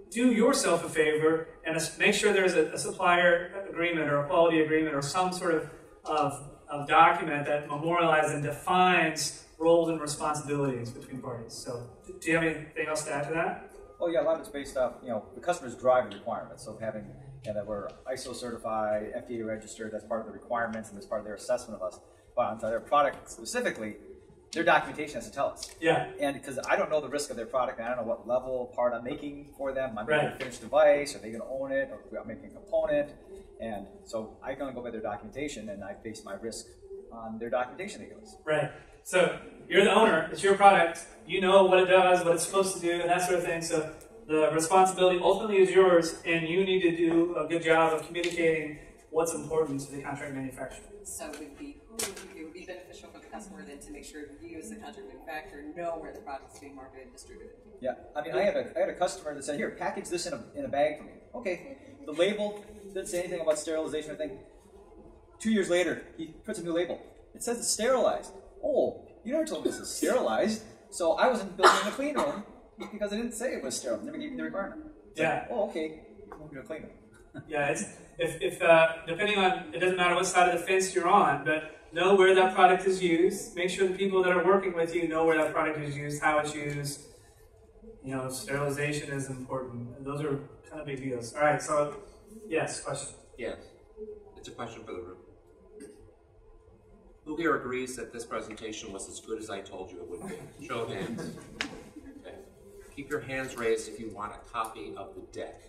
do yourself a favor and make sure there's a supplier agreement or a quality agreement or some sort of document that memorializes and defines roles and responsibilities between parties. So, do you have anything else to add to that? Oh yeah, a lot of it's based off, you know, the customers drive the requirements. So having, you know, that we're ISO certified, FDA registered, that's part of the requirements and that's part of their assessment of us. But onto their product specifically, their documentation has to tell us. Yeah. And because I don't know the risk of their product, and I don't know what level part I'm making for them. I'm making a finished device, are they going to own it, or I'm making a component. And so I can only go by their documentation, and I base my risk on their documentation they give us. Right. So you're the owner, it's your product, you know what it does, what it's supposed to do, and that sort of thing. So the responsibility ultimately is yours, and you need to do a good job of communicating what's important to the contract manufacturer. So it would be beneficial for the customer then to make sure you as the contract manufacturer know where the product is being marketed and distributed. Yeah, I mean, I had a customer that said, here, package this in a bag for me. Okay, the label didn't say anything about sterilization or anything. 2 years later, he puts a new label. It says it's sterilized. Oh, you never told me this is sterilized, so I wasn't building a clean room because I didn't say it was sterile. I never gave you the requirement. Yeah. Oh, okay, you won't be a clean room. Yeah, it's, if depending on, it doesn't matter what side of the fence you're on, but know where that product is used. Make sure the people that are working with you know where that product is used, how it's used. You know, sterilization is important. And those are kind of big deals. All right, so, yes, question? Yes, it's a question for the room. Who here agrees that this presentation was as good as I told you it would be? Show of hands. Okay. Keep your hands raised if you want a copy of the deck.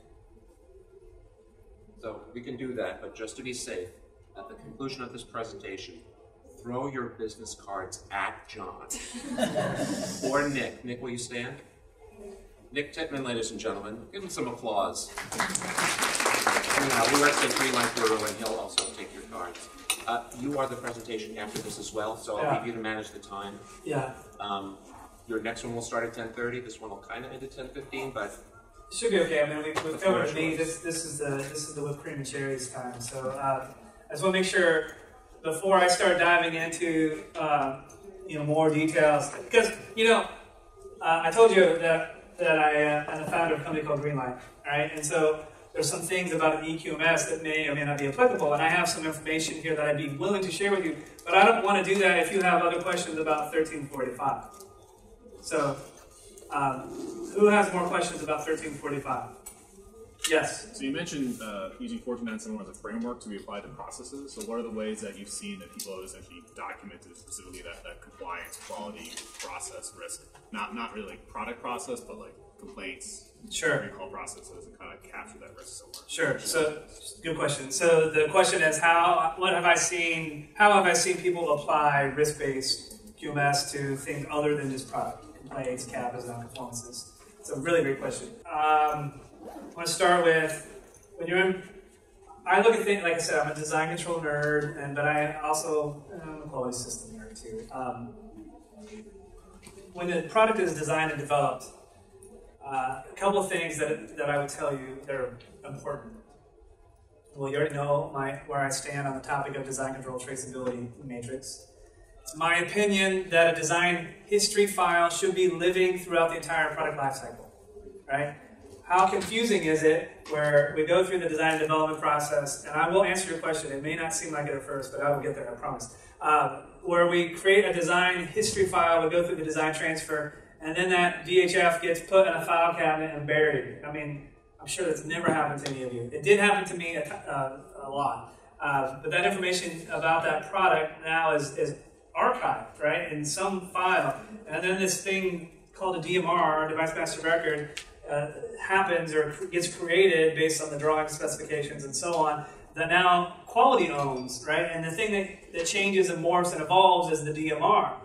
So we can do that, but just to be safe, at the conclusion of this presentation, throw your business cards at Jon or Nick. Nick, will you stand? Nick Tittman, ladies and gentlemen. Give him some applause. We work at Greenlight Bureau, and he'll also take your cards. You are the presentation after this as well, so I'll leave you to manage the time. Yeah. Your next one will start at 10:30. This one will kind of end at 10:15, but should be okay. I mean, we've covered me. This is the whipped cream and cherries time. So I just want to make sure before I start diving into more details, because I told you that I'm the founder of a company called Greenlight, right? And so there's some things about the EQMS that may or may not be applicable, and I have some information here that I'd be willing to share with you, but I don't want to do that if you have other questions about 1345. So, who has more questions about 1345? Yes? So you mentioned using 1497 as a framework to be applied to processes. So what are the ways that you've seen that people have essentially documented specifically that compliance, quality, process, risk? Not really product process, but like complaints, recall processes, and kind of capture that risk somewhere. Sure. So good question. So the question is how have I seen people apply risk-based QMS to things other than just product complaints, CAPAs, non-conformances? It's a really great question. I want to start with I look at things, like I said, I'm a design control nerd, but I also I'm a quality system nerd too. When the product is designed and developed, a couple of things that I would tell you that are important. Well, you already know where I stand on the topic of design control traceability matrix. It's my opinion that a design history file should be living throughout the entire product lifecycle, right? How confusing is it where we go through the design and development process, and I will answer your question, it may not seem like it at first, but I will get there, I promise. Where we create a design history file, we go through the design transfer, and then that DHF gets put in a file cabinet and buried. I mean, I'm sure that's never happened to any of you. It did happen to me a lot. But that information about that product now is archived, right, in some file. And then this thing called a DMR, Device Master Record, happens or gets created based on the drawing specifications and so on, that now quality owns, right? And the thing that changes and morphs and evolves is the DMR.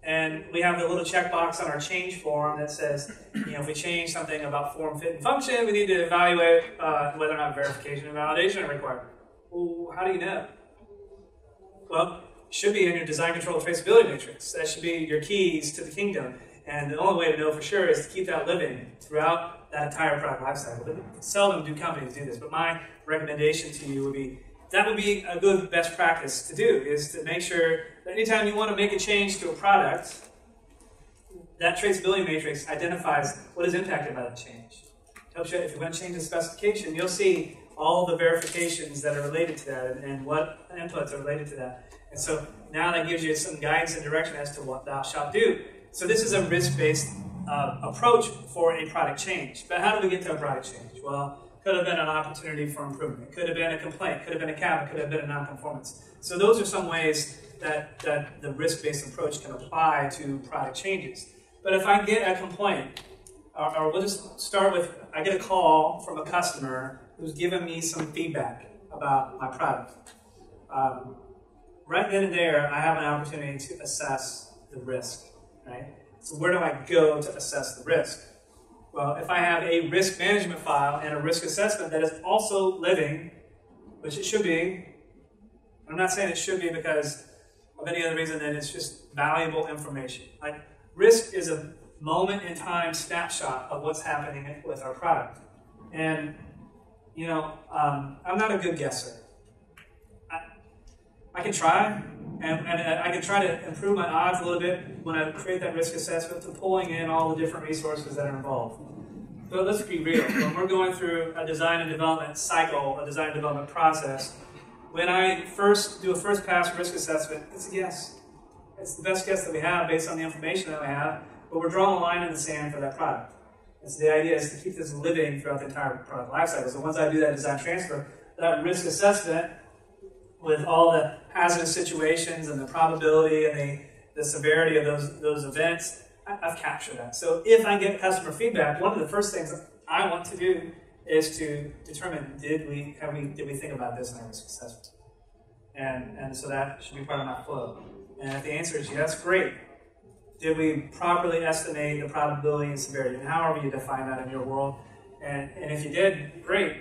And we have the little checkbox on our change form that says, if we change something about form, fit, and function, we need to evaluate whether or not verification and validation are required. Well, how do you know? Well, it should be in your design control traceability matrix. That should be your keys to the kingdom. And the only way to know for sure is to keep that living throughout that entire product lifecycle. Seldom do companies do this, but my recommendation to you would be, that would be a good best practice to do, is to make sure that anytime you want to make a change to a product, that traceability matrix identifies what is impacted by that change. Helps you, if you're going to change the specification, you'll see all the verifications that are related to that and what inputs are related to that. And so now that gives you some guidance and direction as to what thou shalt do. So this is a risk-based approach for a product change. But how do we get to a product change? Well, could have been an opportunity for improvement. Could have been a complaint. Could have been a CAPA. Could have been a non-conformance. So those are some ways that the risk-based approach can apply to product changes. But if I get a complaint, or we'll just start with, I get a call from a customer who's given me some feedback about my product. Right then and there, I have an opportunity to assess the risk, right? So where do I go to assess the risk? Well, if I have a risk management file and a risk assessment that is also living, which it should be, I'm not saying it should be because of any other reason than it's just valuable information. Like, risk is a moment in time snapshot of what's happening with our product. And, you know, I'm not a good guesser. I can try, and I can try to improve my odds a little bit when I create that risk assessment to pulling in all the different resources that are involved. But let's be real. When we're going through a design and development cycle, a design and development process, when I first do a first pass risk assessment, it's a guess. It's the best guess that we have based on the information that we have, but we're drawing a line in the sand for that product. And so the idea is to keep this living throughout the entire product lifecycle. So once I do that design transfer, that risk assessment with all the hazardous situations and the probability and the severity of those events, I've captured that. So if I get customer feedback, one of the first things I want to do is to determine, did we think about this in our risk assessment? And so that should be part of my flow. And if the answer is yes, great. Did we properly estimate the probability and severity? And however you define that in your world. And if you did, great.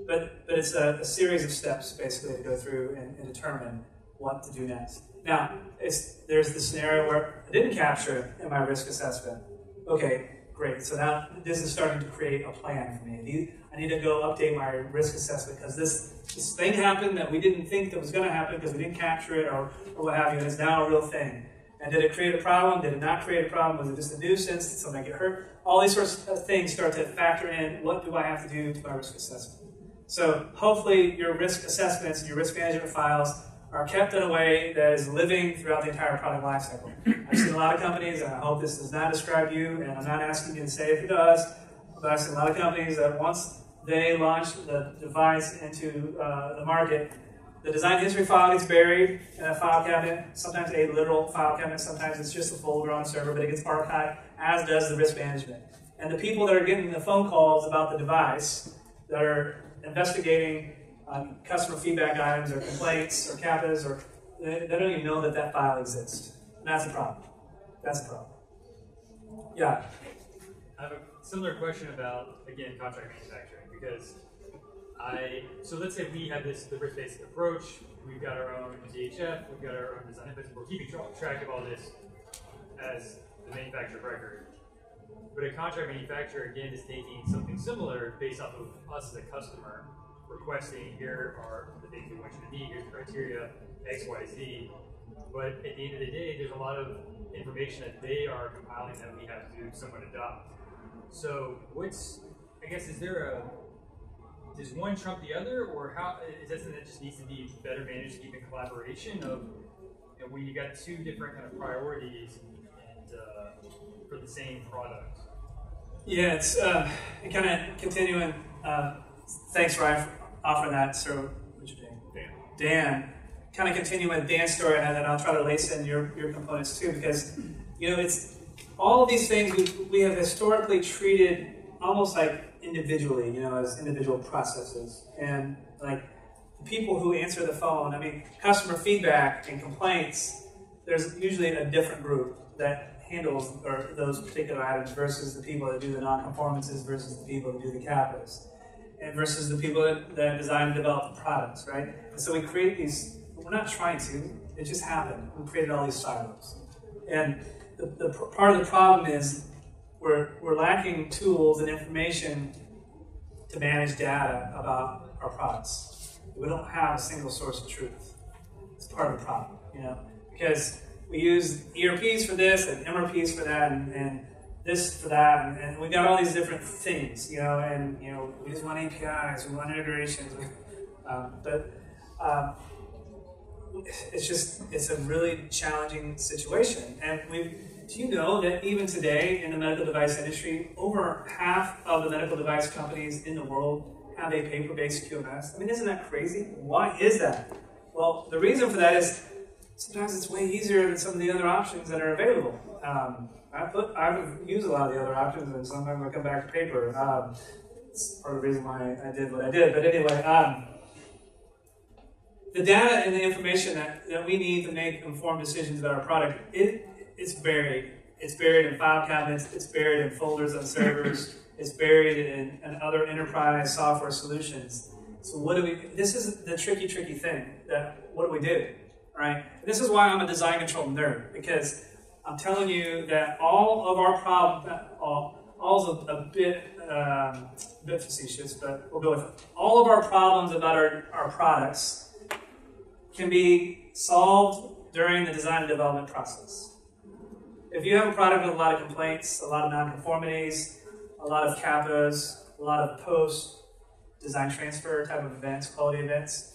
But it's a series of steps, basically, to go through and determine what to do next. Now, there's the scenario where I didn't capture it in my risk assessment. Okay, great. So now this is starting to create a plan for me. I need to go update my risk assessment because this thing happened that we didn't think that was going to happen because we didn't capture it or what have you, and it's now a real thing. And did it create a problem? Did it not create a problem? Was it just a nuisance? Did somebody get hurt? All these sorts of things start to factor in, what do I have to do to my risk assessment? So hopefully your risk assessments and your risk management files are kept in a way that is living throughout the entire product lifecycle. I've seen a lot of companies, and I hope this does not describe you, and I'm not asking you to say if it does, but I've seen a lot of companies that once they launch the device into the market, the design history file gets buried in a file cabinet, sometimes a literal file cabinet, sometimes it's just a folder on a server, but it gets archived, as does the risk management. And the people that are getting the phone calls about the device, that are investigating customer feedback items or complaints or CAPAs, or they don't even know that that file exists. And that's a problem. That's a problem. Yeah? I have a similar question about, again, contract manufacturing, because so let's say we have the risk-based approach, we've got our own DHF, we've got our own design, but we're keeping track of all this as the manufacturer of record. But a contract manufacturer, again, is taking something similar based off of us as a customer, requesting, here are the things we want you to need, here's the criteria, X, Y, Z. But at the end of the day, there's a lot of information that they are compiling that we have to somewhat adopt. So does one trump the other, or how is that something that just needs to be better managed to keep in collaboration of, when you got two different kind of priorities and for the same product? Yeah, it's kind of continuing. Thanks, Ryan, for offering that. So, what's your name? Dan. Kind of continue with Dan's story, and then I'll try to lace in your components too, because it's all of these things we have historically treated almost like individually, as individual processes, and like the people who answer the phone. I mean, customer feedback and complaints. There's usually a different group that handles those particular items versus the people that do the non-conformances versus the people that do the CAPAs, and versus the people that design and develop the products, right? And so we create these. We're not trying to. It just happened. We created all these silos, and the part of the problem is we're lacking tools and information to manage data about our products. We don't have a single source of truth. It's part of the problem, because we use ERPs for this and MRPs for that and this for that, and we've got all these different things, and we just want APIs, we want integrations, but it's a really challenging situation. And do you know that even today in the medical device industry, over half of the medical device companies in the world have a paper-based QMS? I mean, isn't that crazy? Why is that? Well, the reason for that is sometimes it's way easier than some of the other options that are available. I've used a lot of the other options, and sometimes I come back to paper. It's part of the reason why I did what I did. But anyway, the data and the information that we need to make informed decisions about our product, it's buried. It's buried in file cabinets. It's buried in folders on servers. It's buried in other enterprise software solutions. So what do we? This is the tricky thing. That what do we do? Right? This is why I'm a design control nerd, because I'm telling you that all of our problems, all's a bit facetious, but we'll go with it. All of our problems about our products can be solved during the design and development process. If you have a product with a lot of complaints, a lot of nonconformities, a lot of CAPAs, a lot of post-design transfer type of events, quality events,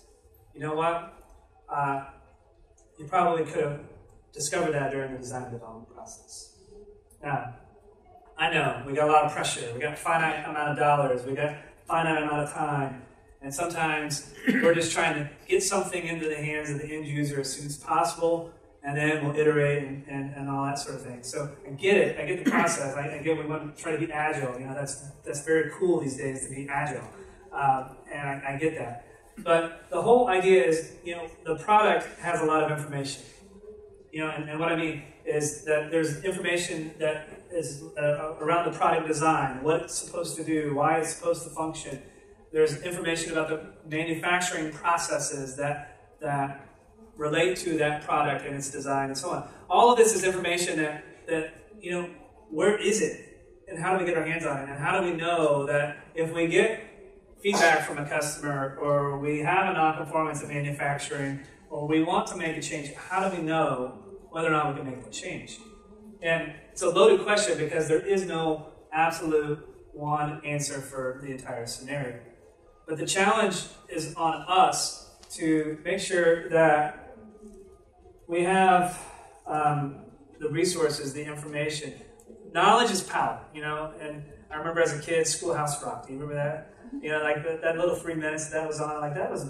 you know what? You probably could have discovered that during the design and development process. Now, I know we got a lot of pressure. We got a finite amount of dollars. We got a finite amount of time. And sometimes we're just trying to get something into the hands of the end user as soon as possible, and then we'll iterate and all that sort of thing. So I get it. I get the process. I get we want to try to be agile. You know, that's very cool these days to be agile, and I get that. But the whole idea is, you know, the product has a lot of information. You know, and what I mean is that there's information that is around the product design, what it's supposed to do, why it's supposed to function. There's information about the manufacturing processes that relate to that product and its design and so on. All of this is information that you know, where is it? And how do we get our hands on it? And how do we know that if we get feedback from a customer, or we have a non-conformance in manufacturing, or we want to make a change, how do we know whether or not we can make the change? And it's a loaded question because there is no absolute one answer for the entire scenario. But the challenge is on us to make sure that we have the resources, the information. Knowledge is power, you know, and I remember as a kid, Schoolhouse Rock. Do you remember that? You know, like that little 3 minutes that was on, like that was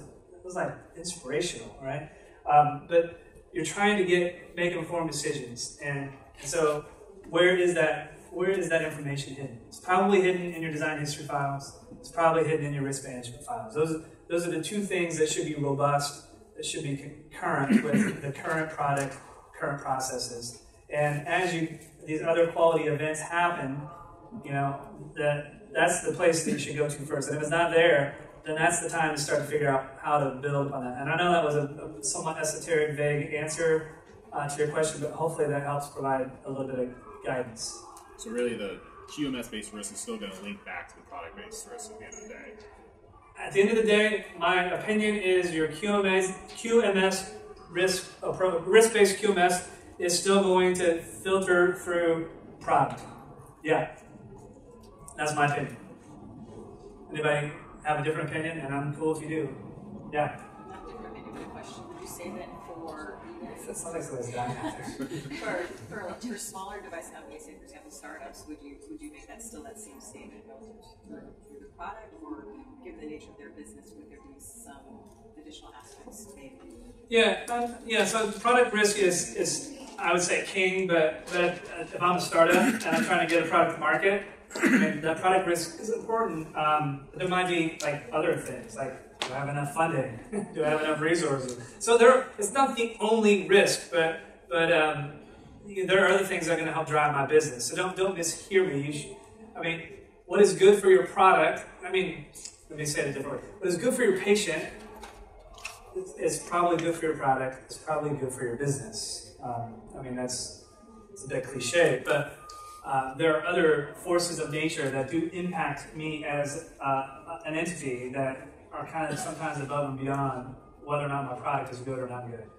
like inspirational, right? But you're trying to make informed decisions, and so where is that information hidden? It's probably hidden in your design history files. It's probably hidden in your risk management files. Those are the two things that should be robust, that should be concurrent with the current product, current processes. And as these other quality events happen, you know, that's the place that you should go to first. And if it's not there, then that's the time to start to figure out how to build upon that. And I know that was a somewhat esoteric, vague answer to your question, but hopefully that helps provide a little bit of guidance. So really the QMS-based risk is still going to link back to the product-based risk at the end of the day. At the end of the day, my opinion is your QMS risk-based QMS is still going to filter through product. Yeah, that's my opinion. Anybody have a different opinion? And I'm cool if you do. Yeah. Not different opinion, but a question. Would you say that for for smaller device companies, say for example startups, would you make that still that same statement relative to the product, or given the nature of their business, would there be some additional aspects maybe? Yeah. So product risk is I would say king, but if I'm a startup and I'm trying to get a product to market, and that product risk is important. But there might be like other things, like do I have enough funding? Do I have enough resources? So it's not the only risk, but there are other things that are going to help drive my business. So don't mishear me. What is good for your product? Let me say it a different way. What is good for your patient is probably good for your product. It's probably good for your business. It's a bit cliche, but there are other forces of nature that do impact me as an entity that are kind of sometimes above and beyond whether or not my product is good or not good.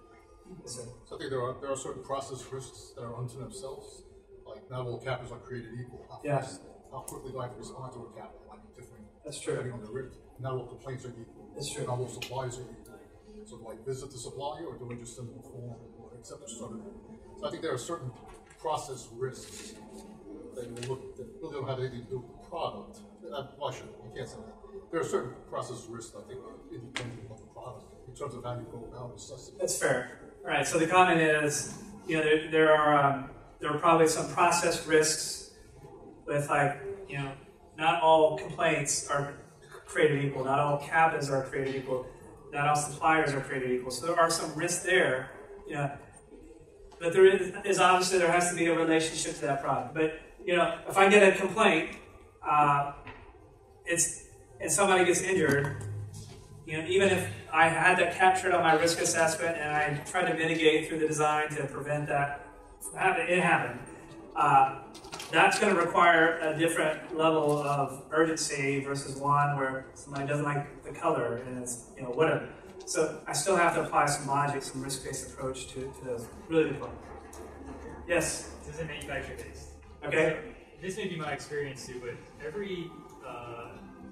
Yes, sir. So I think there are certain process risks that are unto themselves. Like not all CAPAs are created equal. How quickly do I have to respond to a CAPA? It might be different. That's true. Depending on the risk. Not all complaints are equal. That's true. Not all suppliers are equal. So do I visit the supplier, or do we just send them a form or accept the sort of? So I think there are certain process risks that really don't have anything to do with the product. You can't say that. There are certain process risks, I think, independent of the product in terms of how you go about assessing. That's fair. All right. So the comment is, there are probably some process risks with not all complaints are created equal, not all CAPAs are created equal, not all suppliers are created equal. So there are some risks there. But but there is obviously there has to be a relationship to that product. But if I get a complaint, and somebody gets injured, even if I had that captured on my risk assessment and I tried to mitigate through the design to prevent that it happened, that's going to require a different level of urgency versus one where somebody doesn't like the color and it's whatever. So I still have to apply some logic, some risk-based approach to those. Really good point. Yes? This is manufacturer-based. Okay. So this may be my experience too, but every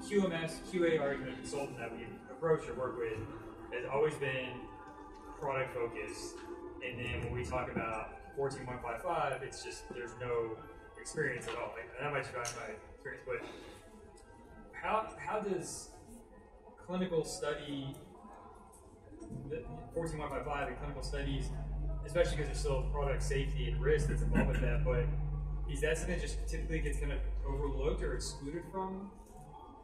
QMS, QA argument consultant that we approach or work with has always been product-focused. And then when we talk about 14155, it's just there's no experience at all. Like, that might survive my experience, but how does clinical study, 14155 and clinical studies, especially because there's still product safety and risk that's involved with that, but is that something that just typically gets kind of overlooked or excluded from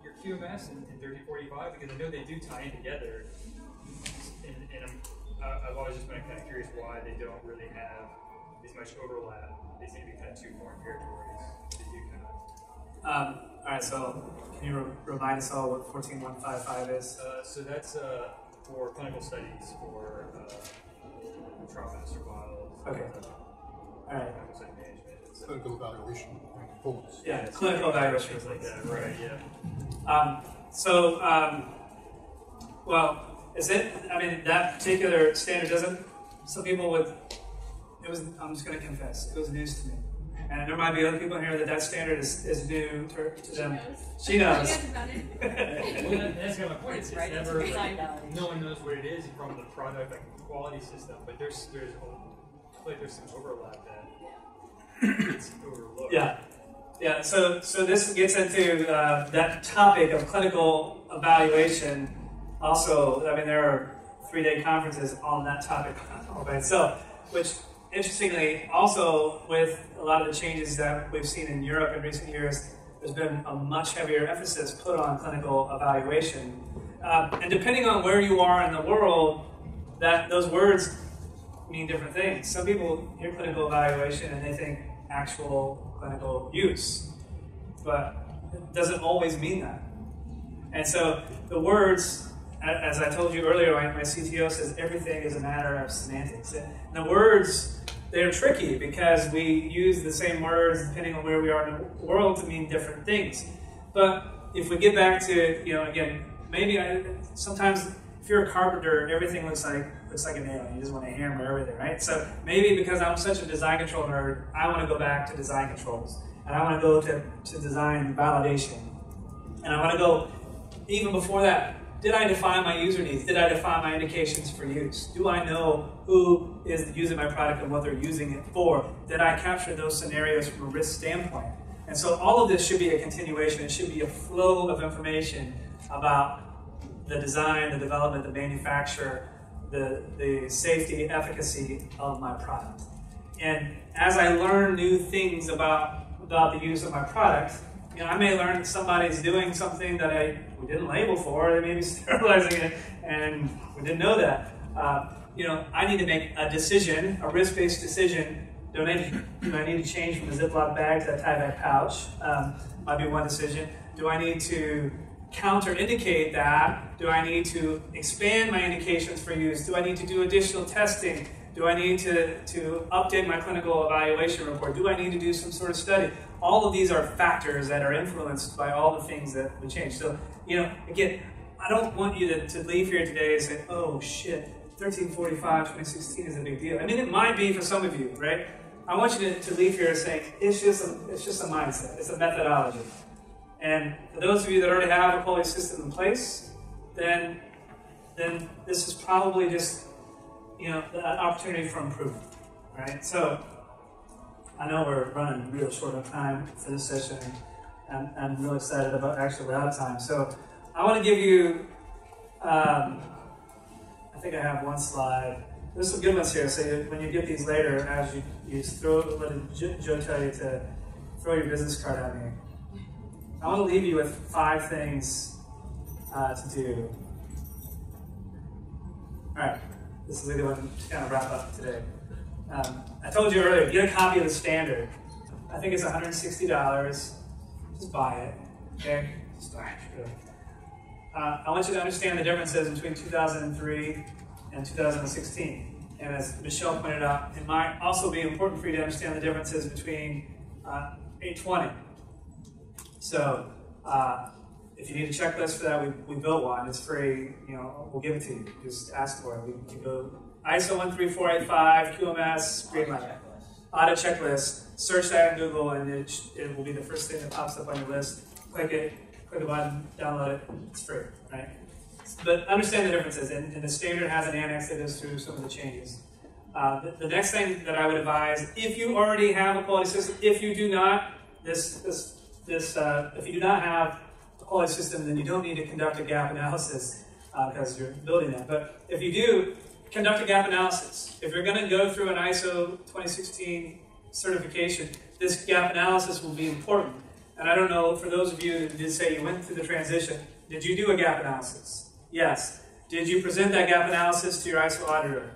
your QMS in 1345? Because I know they do tie in together, and I've always just been kind of curious why they don't really have as much overlap. They seem to be kind of two foreign territories. They do kind of. All right, so can you remind us all what 14155 is? So that's for clinical studies for trauma and survival. Okay. All right. Clinical evaluation and performance. Yeah, clinical evaluation. Things like that, right? Yeah. Well, is it? I mean, that particular standard doesn't. Some people would. It was. I'm just going to confess. It was news to me, and there might be other people here that standard is new to them. She knows. Well, that's kind of my point. It's never no one knows what it is from the product quality system, but there's some overlap that it's overlooked. Yeah. So this gets into that topic of clinical evaluation. Also, I mean, there are 3-day conferences on that topic all by itself, which, interestingly, also with a lot of the changes that we've seen in Europe in recent years, there's been a much heavier emphasis put on clinical evaluation. And depending on where you are in the world, those words mean different things. Some people hear clinical evaluation and they think actual clinical use, but it doesn't always mean that. And so the words, as I told you earlier, my CTO says everything is a matter of semantics. And the words, they're tricky because we use the same words depending on where we are in the world to mean different things. But if we get back to, again, maybe sometimes if you're a carpenter, everything looks like a nail. You just want to hammer everything, right? So maybe because I'm such a design control nerd, I want to go back to design controls. And I want to go to design validation. And I want to go even before that. Did I define my user needs? Did I define my indications for use? Do I know who is using my product and what they're using it for? Did I capture those scenarios from a risk standpoint? And so all of this should be a continuation. It should be a flow of information about the design, the development, the manufacture, the safety, efficacy of my product. And as I learn new things about the use of my product, I may learn that somebody's doing something that we didn't label for. They may be sterilizing it, and we didn't know that. I need to make a decision, a risk-based decision. Do I need to change from the Ziploc bag to a tie-back pouch? Might be one decision. Do I need to counter-indicate that? Do I need to expand my indications for use? Do I need to do additional testing? Do I need to update my clinical evaluation report? Do I need to do some sort of study? All of these are factors that are influenced by all the things that we change. So, again, I don't want you to leave here today and say, oh shit, 1345, 2016 is a big deal. I mean, it might be for some of you, right? I want you to leave here saying, it's just a mindset, it's a methodology. And for those of you that already have a quality system in place, then this is probably just, an opportunity for improvement, right? So, I know we're running real short on time for this session, and I'm really excited about actually we're out of time. So I want to give you, I think I have one slide. There's some good ones here, so when you get these later, as you let Joe tell you to throw your business card at me. I want to leave you with 5 things to do. All right, this is a good one to kind of wrap up today. I told you earlier, get a copy of the standard. I think it's $160. Just buy it. Okay? Just buy it. I want you to understand the differences between 2003 and 2016. And as Michelle pointed out, it might also be important for you to understand the differences between 820. So, if you need a checklist for that, we built one. It's free. We'll give it to you. Just ask for it. We can go ISO 13485, QMS, Greenlight. Audit checklist. Search that in Google, and it will be the first thing that pops up on your list. Click it. Click the button. Download it. It's free, right? But understand the differences. And the standard has an annex that goes through some of the changes. The next thing that I would advise, if you already have a quality system, if you do not, if you do not have a quality system, then you don't need to conduct a gap analysis because you're building that. But if you do, conduct a gap analysis. If you're going to go through an ISO 2016 certification, this gap analysis will be important. And I don't know, for those of you that did say you went through the transition, did you do a gap analysis? Yes. Did you present that gap analysis to your ISO auditor?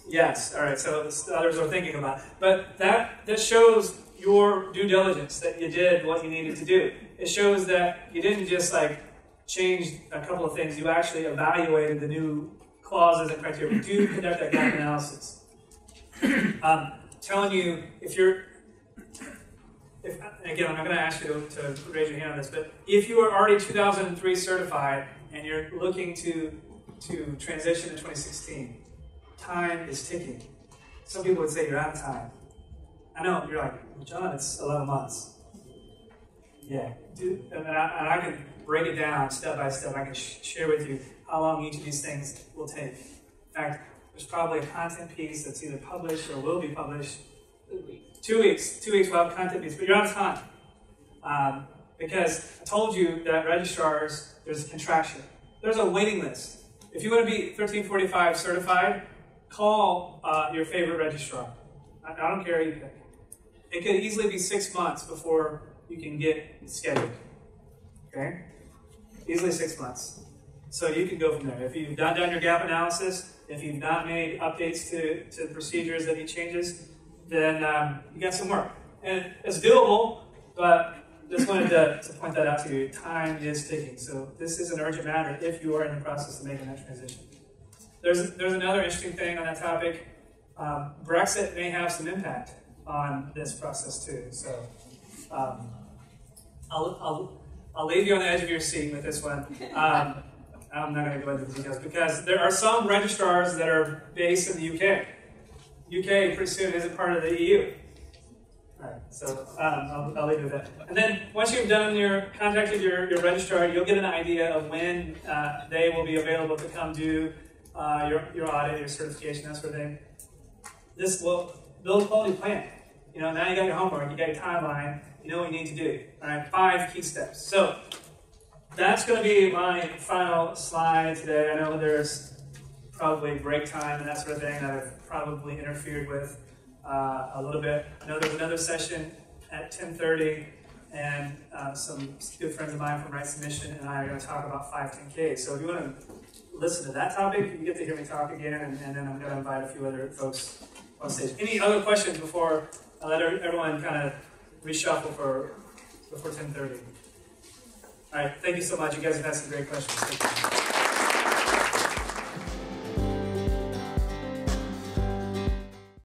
Yes. All right, so others are thinking about it. But that shows your due diligence, that you did what you needed to do. It shows that you didn't just change a couple of things, you actually evaluated the new clauses and criteria. Do conduct that gap analysis. Telling you, again, I'm not going to ask you to raise your hand on this, but if you are already 2003 certified and you're looking to transition to 2016, time is ticking. Some people would say you're out of time. I know, you're like, well, John, it's 11 months. Yeah, and I can break it down step by step. I can share with you how long each of these things will take. In fact, there's probably a content piece that's either published or will be published. 2 weeks. 2 weeks we'll have a content piece, but you're out of time. Because I told you that registrars, there's a contraction. There's a waiting list. If you want to be 1345 certified, call your favorite registrar. I don't care who you pick. It could easily be 6 months before you can get scheduled. Okay? Easily 6 months. So you can go from there. If you've not done your gap analysis, if you've not made updates to the procedures that need changes, then you got some work. And it's doable, but just wanted to point that out to you. Time is ticking. So this is an urgent matter if you are in the process of making that transition. There's another interesting thing on that topic. Brexit may have some impact on this process too. So I'll leave you on the edge of your seat with this one. I'm not going to go into the details because there are some registrars that are based in the UK. UK pretty soon isn't part of the EU. All right, so I'll leave it at that. And then once you've contacted your registrar, you'll get an idea of when they will be available to come do your audit, your certification, that sort of thing. This will build a quality plan. Now you got your homework, you got your timeline, you know what you need to do. All right, 5 key steps. So that's going to be my final slide today. I know there's probably break time and that sort of thing that I've probably interfered with a little bit. I know there's another session at 10:30, and some good friends of mine from Right Submission and I are going to talk about 510K. So if you want to listen to that topic, you get to hear me talk again, and then I'm going to invite a few other folks on stage. Any other questions before I let everyone kind of reshuffle before 10:30? All right, thank you so much. You guys have had some great questions. Thank you.